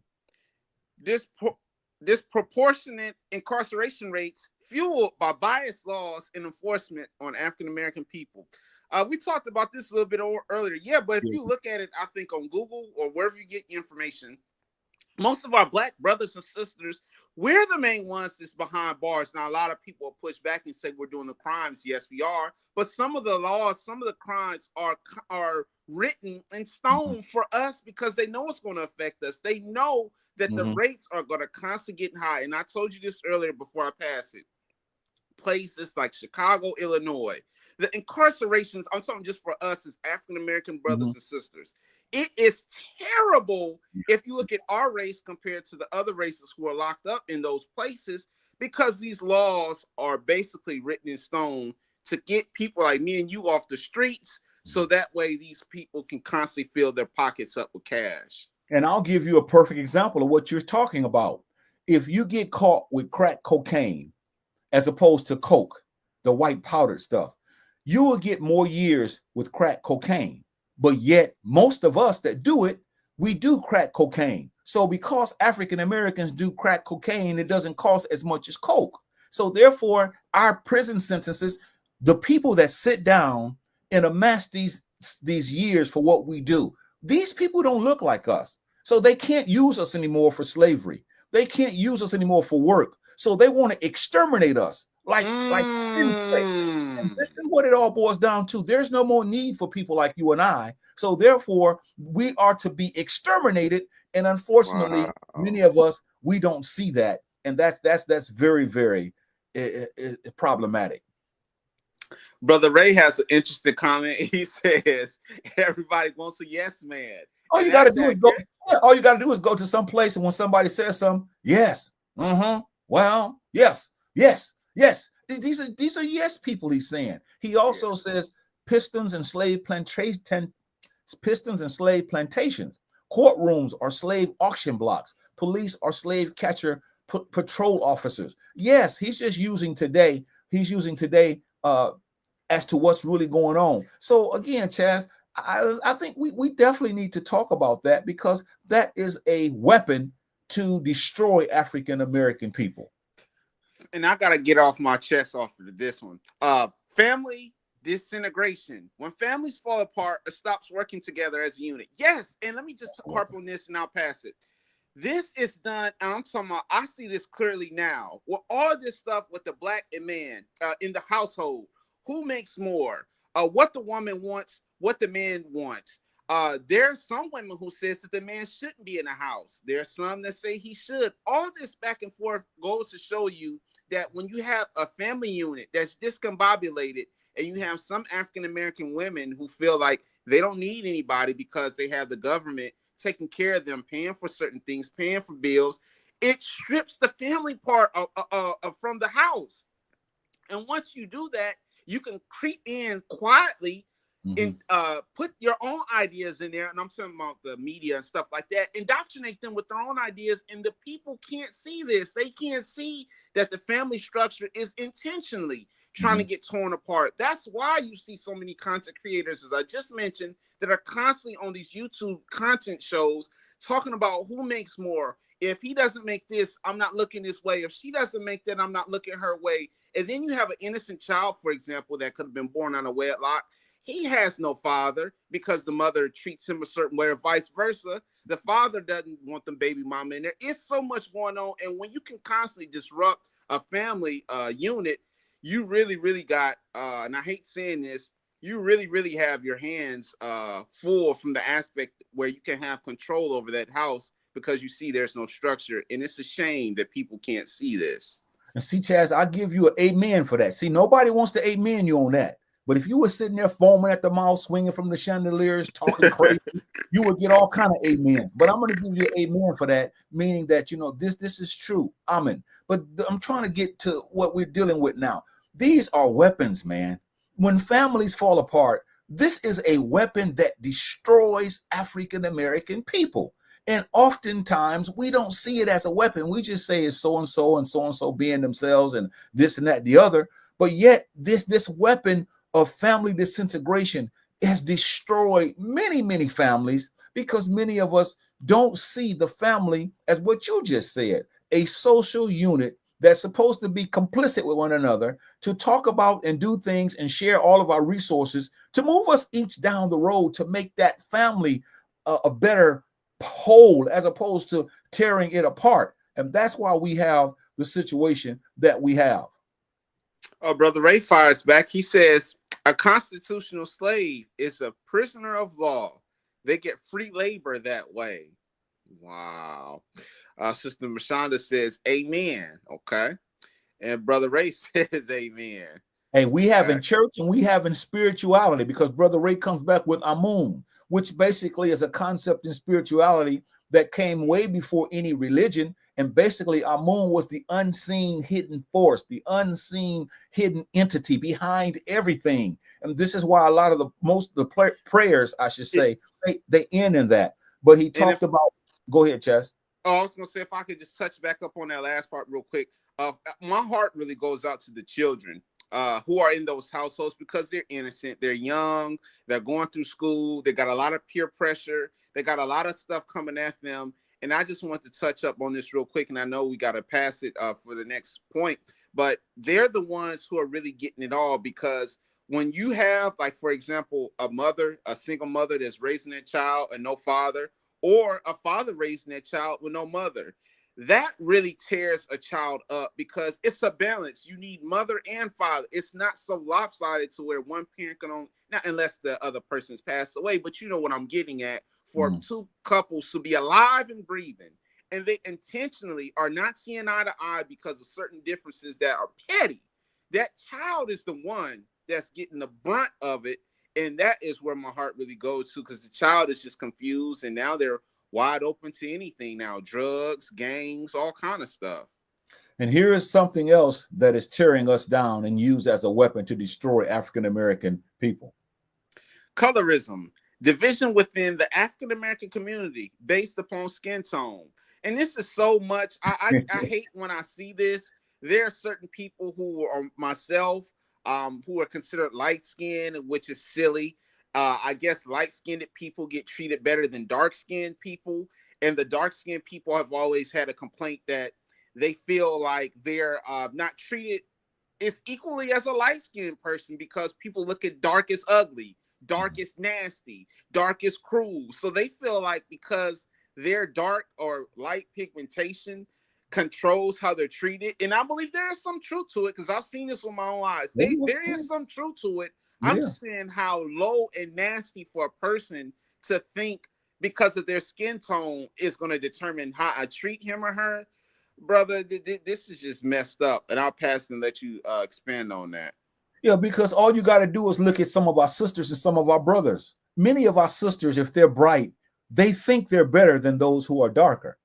Disproportionate incarceration rates fueled by biased laws and enforcement on African-American people. We talked about this a little bit earlier. Yeah, but if you look at it, I think on Google or wherever you get information, most of our Black brothers and sisters, we're the main ones that's behind bars. Now, a lot of people will push back and say we're doing the crimes. Yes, we are. But some of the laws, some of the crimes are written in stone for us because they know it's going to affect us. They know that the rates are going to constantly get high. And I told you this earlier before I pass it. Places like Chicago, Illinois, the incarcerations, I'm talking just for us as African-American brothers and sisters. It is terrible if you look at our race compared to the other races who are locked up in those places, because these laws are basically written in stone to get people like me and you off the streets, so that way these people can constantly fill their pockets up with cash. And I'll give you a perfect example of what you're talking about. If you get caught with crack cocaine, as opposed to coke, the white powdered stuff, you will get more years with crack cocaine. But yet most of us that do it, we do crack cocaine. So because African Americans do crack cocaine, it doesn't cost as much as coke. So therefore, our prison sentences, the people that sit down and amass these years for what we do, these people don't look like us. So they can't use us anymore for slavery. They can't use us anymore for work. So they want to exterminate us like insect. And this is what it all boils down to. There's no more need for people like you and I. So therefore, we are to be exterminated. And unfortunately, many of us, we don't see that. And that's very, very problematic. Brother Ray has an interesting comment. He says, everybody wants a yes man. All you got to do is go. Yeah, all you got to do is go to some place, and when somebody says something, yes, well, yes. These are yes people. He's saying. He also says pistons and slave plantations. Courtrooms are slave auction blocks. Police are slave catcher patrol officers. Yes, he's just using today. He's using today as to what's really going on. So again, Chazz, I think we definitely need to talk about that, because that is a weapon to destroy African American people. And I got to get off my chest off of this one. Family disintegration. When families fall apart, it stops working together as a unit. Yes, and let me just harp on this and I'll pass it. This is done, and I'm talking about, I see this clearly now. With all this stuff with the Black man in the household, who makes more? What the woman wants, what the man wants. There's some women who says that the man shouldn't be in the house. There's some that say he should. All this back and forth goes to show you that when you have a family unit that's discombobulated, and you have some African American women who feel like they don't need anybody because they have the government taking care of them, paying for certain things, paying for bills, it strips the family part from the house. And once you do that, you can creep in quietly and put your own ideas in there. And I'm talking about the media and stuff like that, indoctrinate them with their own ideas. And the people can't see this. They can't see that the family structure is intentionally trying to get torn apart. That's why you see so many content creators, as I just mentioned, that are constantly on these YouTube content shows talking about who makes more. If he doesn't make this, I'm not looking this way. If she doesn't make that, I'm not looking her way. And then you have an innocent child, for example, that could have been born on a wedlock. He has no father because the mother treats him a certain way, or vice versa. The father doesn't want the baby mama in there. It's so much going on. And when you can constantly disrupt a family unit, you really, really got, and I hate saying this, you really, really have your hands full from the aspect where you can have control over that house because you see there's no structure. And it's a shame that people can't see this. And see, Chazz, I give you an amen for that. See, nobody wants to amen you on that. But if you were sitting there foaming at the mouth, swinging from the chandeliers, talking crazy, you would get all kind of amens. But I'm going to give you an amen for that, meaning that, you know, this is true. Amen. But I'm trying to get to what we're dealing with now. These are weapons, man. When families fall apart, this is a weapon that destroys African-American people. And oftentimes we don't see it as a weapon. We just say it's so-and-so and so-and-so being themselves and this and that, the other. But yet this weapon of family disintegration has destroyed many, many families because many of us don't see the family as what you just said, a social unit that's supposed to be complicit with one another, to talk about and do things and share all of our resources to move us each down the road to make that family a better whole as opposed to tearing it apart. And that's why we have the situation that we have. Oh, Brother Ray fires back. He says, a constitutional slave is a prisoner of law. They get free labor that way. Wow. Sister Mashonda says, amen. Okay. And Brother Ray says, amen. Hey, we have in church and we have in spirituality, because Brother Ray comes back with Amun, which basically is a concept in spirituality that came way before any religion. And basically, Amun was the unseen hidden force, the unseen hidden entity behind everything. And this is why a lot of the prayers, I should say, they end in that. But he talked about, go ahead, Chazz. Oh, I was going to say, if I could just touch back up on that last part real quick. My heart really goes out to the children who are in those households because they're innocent. They're young. They're going through school. They got a lot of peer pressure. They got a lot of stuff coming at them. And I just want to touch up on this real quick. And I know we got to pass it for the next point. But they're the ones who are really getting it all, because when you have, like, for example, a single mother that's raising their child and no father, or a father raising their child with no mother, that really tears a child up because it's a balance. You need mother and father. It's not so lopsided to where one parent can only, not unless the other person's passed away, but you know what I'm getting at, for two couples to be alive and breathing, and they intentionally are not seeing eye to eye because of certain differences that are petty. That child is the one that's getting the brunt of it. And that is where my heart really goes to, because the child is just confused, and now they're wide open to anything now, drugs, gangs, all kind of stuff. And here is something else that is tearing us down and used as a weapon to destroy African-American people. Colorism, division within the African-American community based upon skin tone. And this is so much, I hate when I see this. There are certain people who are myself, who are considered light-skinned, which is silly. I guess light-skinned people get treated better than dark-skinned people. And the dark-skinned people have always had a complaint that they feel like they're not treated as equally as a light-skinned person, because people look at dark as ugly, dark as nasty, dark as cruel. So they feel like because their dark or light pigmentation controls how they're treated. And I believe there is some truth to it, because I've seen this with my own eyes. There is some truth to it. I'm just saying how low and nasty for a person to think because of their skin tone is going to determine how I treat him or her, brother, this is just messed up. And I'll pass and let you expand on that. Yeah, because all you got to do is look at some of our sisters and some of our brothers. Many of our sisters, if they're bright, they think they're better than those who are darker.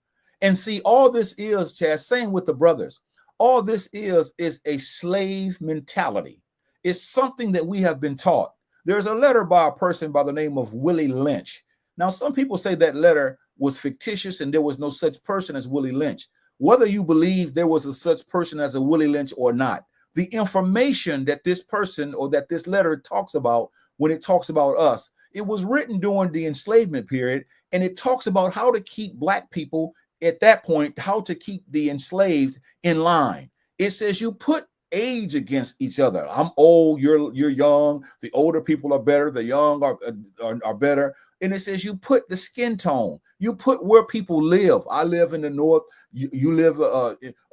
And see, all this is, Chaz, same with the brothers. All this is a slave mentality. It's something that we have been taught. There's a letter by a person by the name of Willie Lynch. Now, some people say that letter was fictitious and there was no such person as Willie Lynch. Whether you believe there was a such person as a Willie Lynch or not, the information that this person or that this letter talks about, when it talks about us, it was written during the enslavement period, and it talks about how to keep Black people at that point, how to keep the enslaved in line. It says you put age against each other. I'm old, you're young. The older people are better. The young are better. And it says you put the skin tone. You put where people live. I live in the north. You live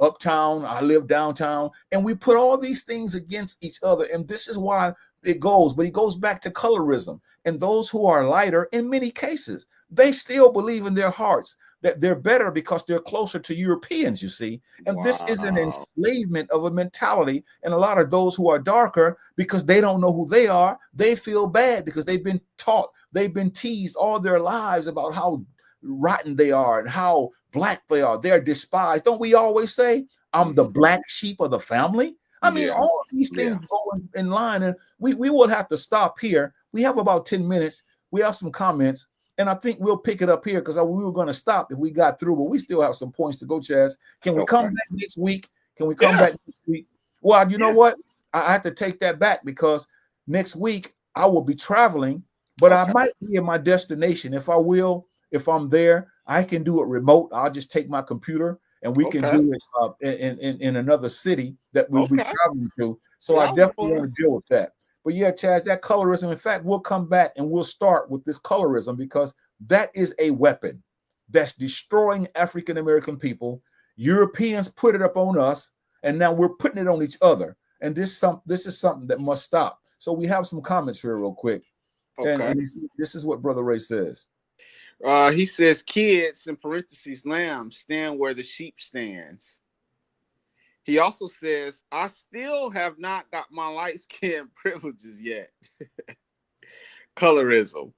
uptown. I live downtown. And we put all these things against each other. And this is why it goes. But it goes back to colorism. And those who are lighter, in many cases, they still believe in their hearts that they're better because they're closer to Europeans, you see. And this is an enslavement of a mentality. And a lot of those who are darker, because they don't know who they are, they feel bad because they've been taught, they've been teased all their lives about how rotten they are and how Black they are. They're despised. Don't we always say, I'm the black sheep of the family? I mean, all of these things go in line, and we will have to stop here. We have about 10 minutes. We have some comments. And I think we'll pick it up here because we were going to stop if we got through, but we still have some points to go, Chaz. Can we come back next week? Can we come back next week? Well, you know what? I have to take that back because next week I will be traveling, but I might be in my destination. If I'm there, I can do it remote. I'll just take my computer and we can do it in another city that we'll be traveling to. So I definitely want to deal with that. But yeah, Chaz, that colorism, in fact, we'll come back and we'll start with this colorism because that is a weapon that's destroying African-American people. Europeans put it up on us, and now we're putting it on each other. And this is something that must stop. So we have some comments here real quick. And this is what Brother Ray says. He says, kids, in parentheses, lambs, stand where the sheep stands. He also says, I still have not got my light skin privileges yet. Colorism.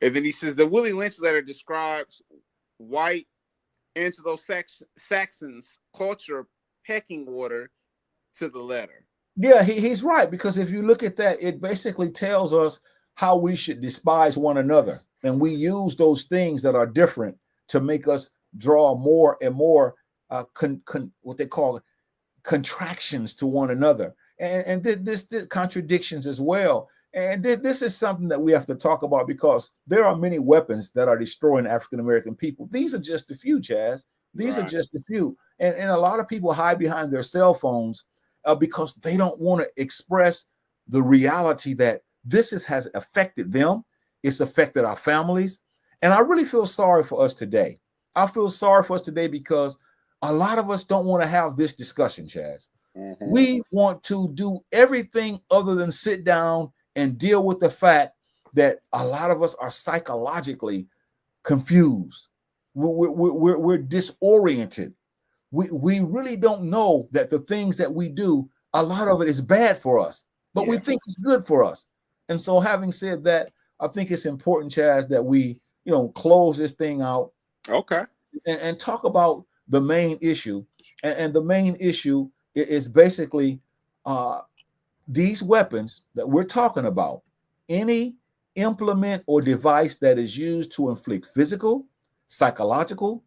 And then he says, the Willie Lynch letter describes white Anglo-Saxons culture pecking order to the letter. Yeah, he's right, because if you look at that, it basically tells us how we should despise one another. And we use those things that are different to make us draw more and more what they call contractions to one another, and this contradictions as well. And this is something that we have to talk about because there are many weapons that are destroying African-American people. These are just a few, Chaz. These are just a few. And a lot of people hide behind their cell phones because they don't want to express the reality that this has affected them. It's affected our families. And I really feel sorry for us today. I feel sorry for us today because a lot of us don't want to have this discussion, Chaz. We want to do everything other than sit down and deal with the fact that a lot of us are psychologically confused. We're disoriented. We really don't know that the things that we do, a lot of it is bad for us, but we think it's good for us. And so having said that, I think it's important, Chaz, that we, close this thing out. And talk about the main issue, and the main issue is basically these weapons that we're talking about. Any implement or device that is used to inflict physical, psychological,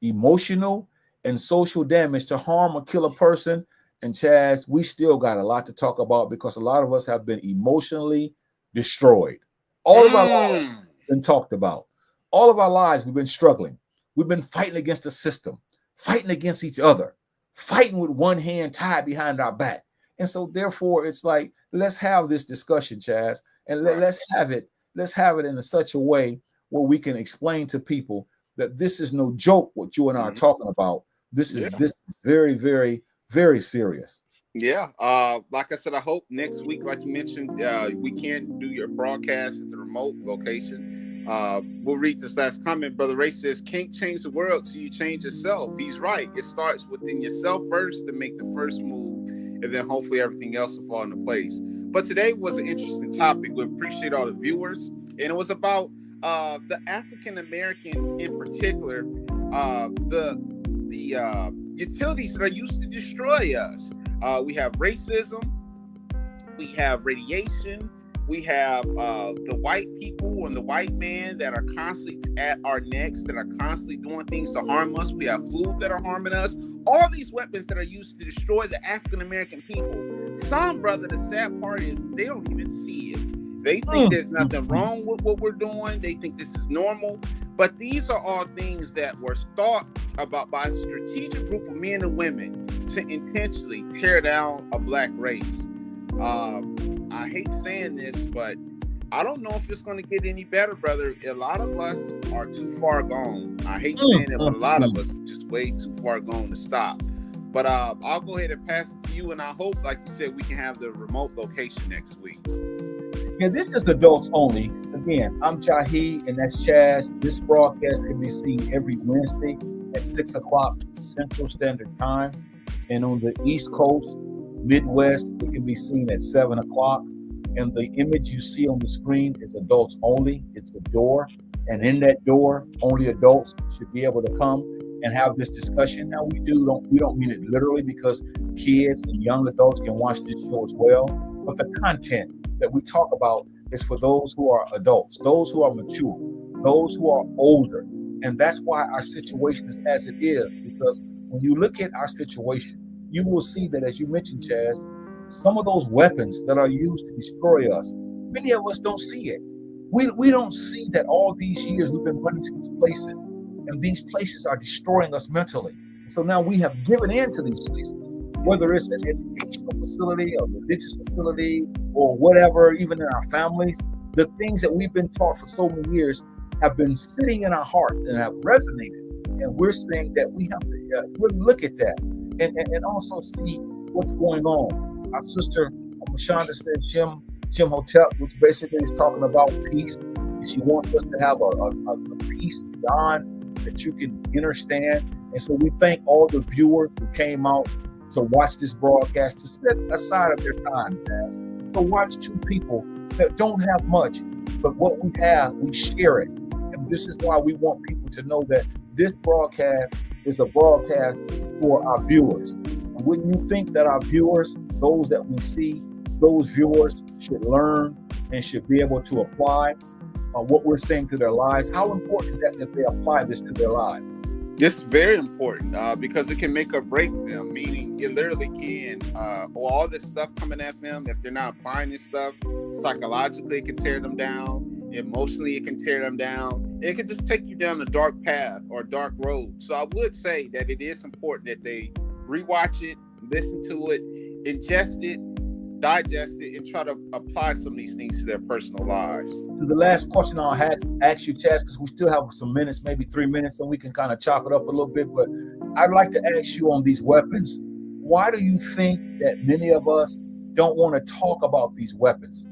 emotional, and social damage to harm or kill a person. And Chaz, we still got a lot to talk about because a lot of us have been emotionally destroyed. All of our lives have been talked about. All of our lives we've been struggling. We've been fighting against the system, fighting against each other, fighting with one hand tied behind our back. And so therefore it's like, let's have this discussion, Chaz, and let's have it in such a way where we can explain to people that this is no joke what you and I are talking about. This is very, very, very serious. Yeah. Like I said, I hope next week, like you mentioned, we can do your broadcast at the remote location. We'll read this last comment. Brother Ray says, can't change the world till you change yourself. He's right. It starts within yourself first to make the first move, and then hopefully everything else will fall into place. But today was an interesting topic. We appreciate all the viewers. And it was about the African American in particular, the utilities that are used to destroy us. We have racism, we have radiation, we have the white people and the white man that are constantly at our necks, that are constantly doing things to harm us. We have food that are harming us. All these weapons that are used to destroy the African American people. Some, brother, the sad part is they don't even see it. They think there's nothing wrong with what we're doing. They think this is normal. But these are all things that were thought about by a strategic group of men and women to intentionally tear down a black race. I hate saying this, but I don't know if it's going to get any better, brother. A lot of us are too far gone. I hate saying it, but a lot of us just way too far gone to stop. But I'll go ahead and pass it to you, and I hope, like you said, we can have the remote location next week. Yeah, this is adults only. Again, I'm Jahi, and that's Chazz. This broadcast can be seen every Wednesday at 6 o'clock Central Standard Time. And on the East Coast, Midwest, it can be seen at 7 o'clock. And the image you see on the screen is adults only. It's a door. And in that door, only adults should be able to come and have this discussion. Now, we don't mean it literally, because kids and young adults can watch this show as well. But the content that we talk about is for those who are adults, those who are mature, those who are older. And that's why our situation is as it is, because when you look at our situation, you will see that, as you mentioned, Chazz, some of those weapons that are used to destroy us, many of us don't see it. We don't see that all these years we've been running to these places, and these places are destroying us mentally. So now we have given in to these places, whether it's an educational facility, a religious facility, or whatever, even in our families. The things that we've been taught for so many years have been sitting in our hearts and have resonated. And we're saying that we have to really look at that and also see what's going on. Our sister Mashonda said Shem Hotep, which basically is talking about peace. And she wants us to have a peace beyond that you can understand. And so we thank all the viewers who came out to watch this broadcast, to set aside of their time, guys, to watch two people that don't have much, but what we have, we share it. And this is why we want people to know that this broadcast is a broadcast for our viewers. And wouldn't you think that our viewers, those that we see, those viewers should learn and should be able to apply what we're saying to their lives? How important is that they apply this to their lives? This is very important because it can make or break them, meaning it literally can, all this stuff coming at them, if they're not applying this stuff, psychologically it can tear them down, emotionally it can tear them down, it can just take you down a dark path or a dark road. So I would say that it is important that they rewatch it, listen to it, ingest it, digest it, and try to apply some of these things to their personal lives. To the last question I'll ask you, Chazz, because we still have some minutes, maybe 3 minutes, so we can kind of chop it up a little bit. But I'd like to ask you on these weapons, why do you think that many of us don't want to talk about these weapons?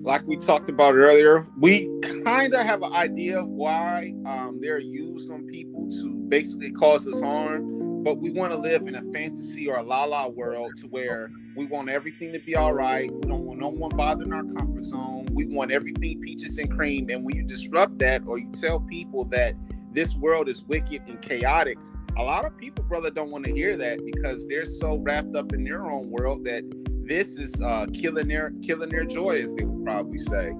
Like we talked about earlier, we kind of have an idea of why they're used on people to basically cause us harm. But we want to live in a fantasy or a la-la world to where we want everything to be all right. We don't want no one bothering our comfort zone. We want everything peaches and cream. And when you disrupt that, or you tell people that this world is wicked and chaotic, a lot of people, brother, don't want to hear that because they're so wrapped up in their own world that this is killing their joy, as they would probably say.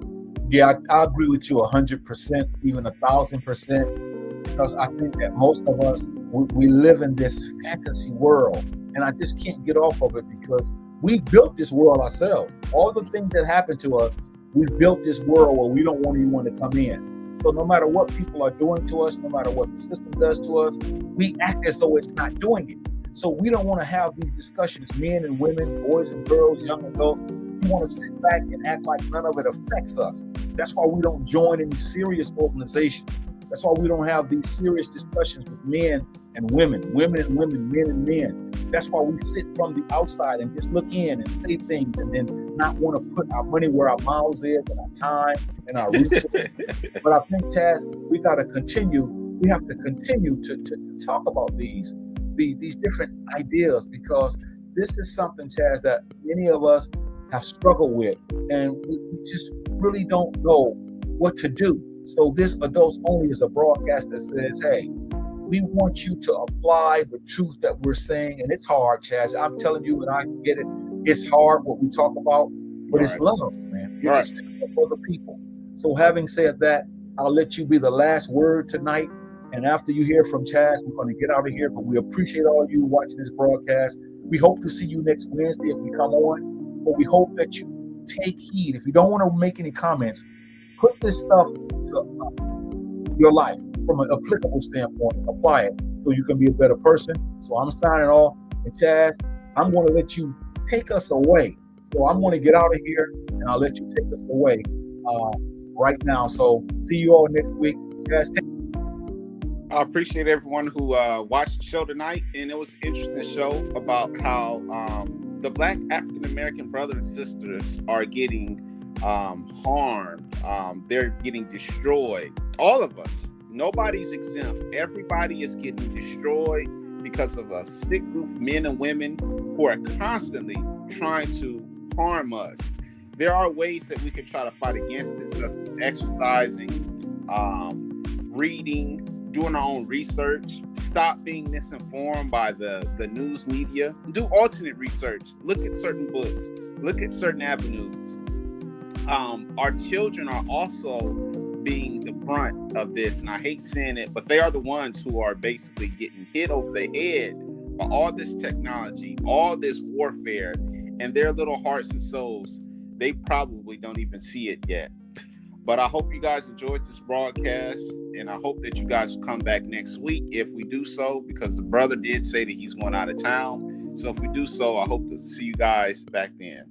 Yeah, I agree with you 100%, even 1,000%, because I think that most of us, we live in this fantasy world, and I just can't get off of it because we built this world ourselves. All the things that happen to us, we built this world where we don't want anyone to come in. So no matter what people are doing to us, no matter what the system does to us, we act as though it's not doing it. So we don't want to have these discussions, men and women, boys and girls, young adults. We want to sit back and act like none of it affects us. That's why we don't join any serious organizations. That's why we don't have these serious discussions with men and women, women and women, men and men. That's why we sit from the outside and just look in and say things, and then not want to put our money where our mouths is, and our time and our resources. But I think, Chazz, we got to continue. We have to continue to talk about these different ideas, because this is something, Chazz, that many of us have struggled with, and we just really don't know what to do. So this Adults Only is a broadcast that says, hey, we want you to apply the truth that we're saying. And it's hard, Chazz. I'm telling you, and I get it. It's hard what we talk about, but it's love, man. It's to help other people. So having said that, I'll let you be the last word tonight. And after you hear from Chazz, we're going to get out of here. But we appreciate all you watching this broadcast. We hope to see you next Wednesday if we come on. But we hope that you take heed. If you don't want to make any comments, put this stuff to your life from an applicable standpoint. Apply it so you can be a better person. So I'm signing off. And Chazz, I'm going to let you take us away. So I'm going to get out of here, and I'll let you take us away right now. So see you all next week. Chazz, I appreciate everyone who watched the show tonight, and it was an interesting show about how the Black African-American brothers and sisters are getting harmed. They're getting destroyed. All of us. Nobody's exempt. Everybody is getting destroyed because of a sick group of men and women who are constantly trying to harm us. There are ways that we can try to fight against this, such as exercising, reading, doing our own research, stop being misinformed by the news media, do alternate research, look at certain books, look at certain avenues. Our children are also being the brunt of this, and I hate saying it, but they are the ones who are basically getting hit over the head by all this technology, all this warfare, and their little hearts and souls, they probably don't even see it yet. But I hope you guys enjoyed this broadcast, and I hope that you guys will come back next week if we do so, because the brother did say that he's going out of town. So if we do so, I hope to see you guys back then.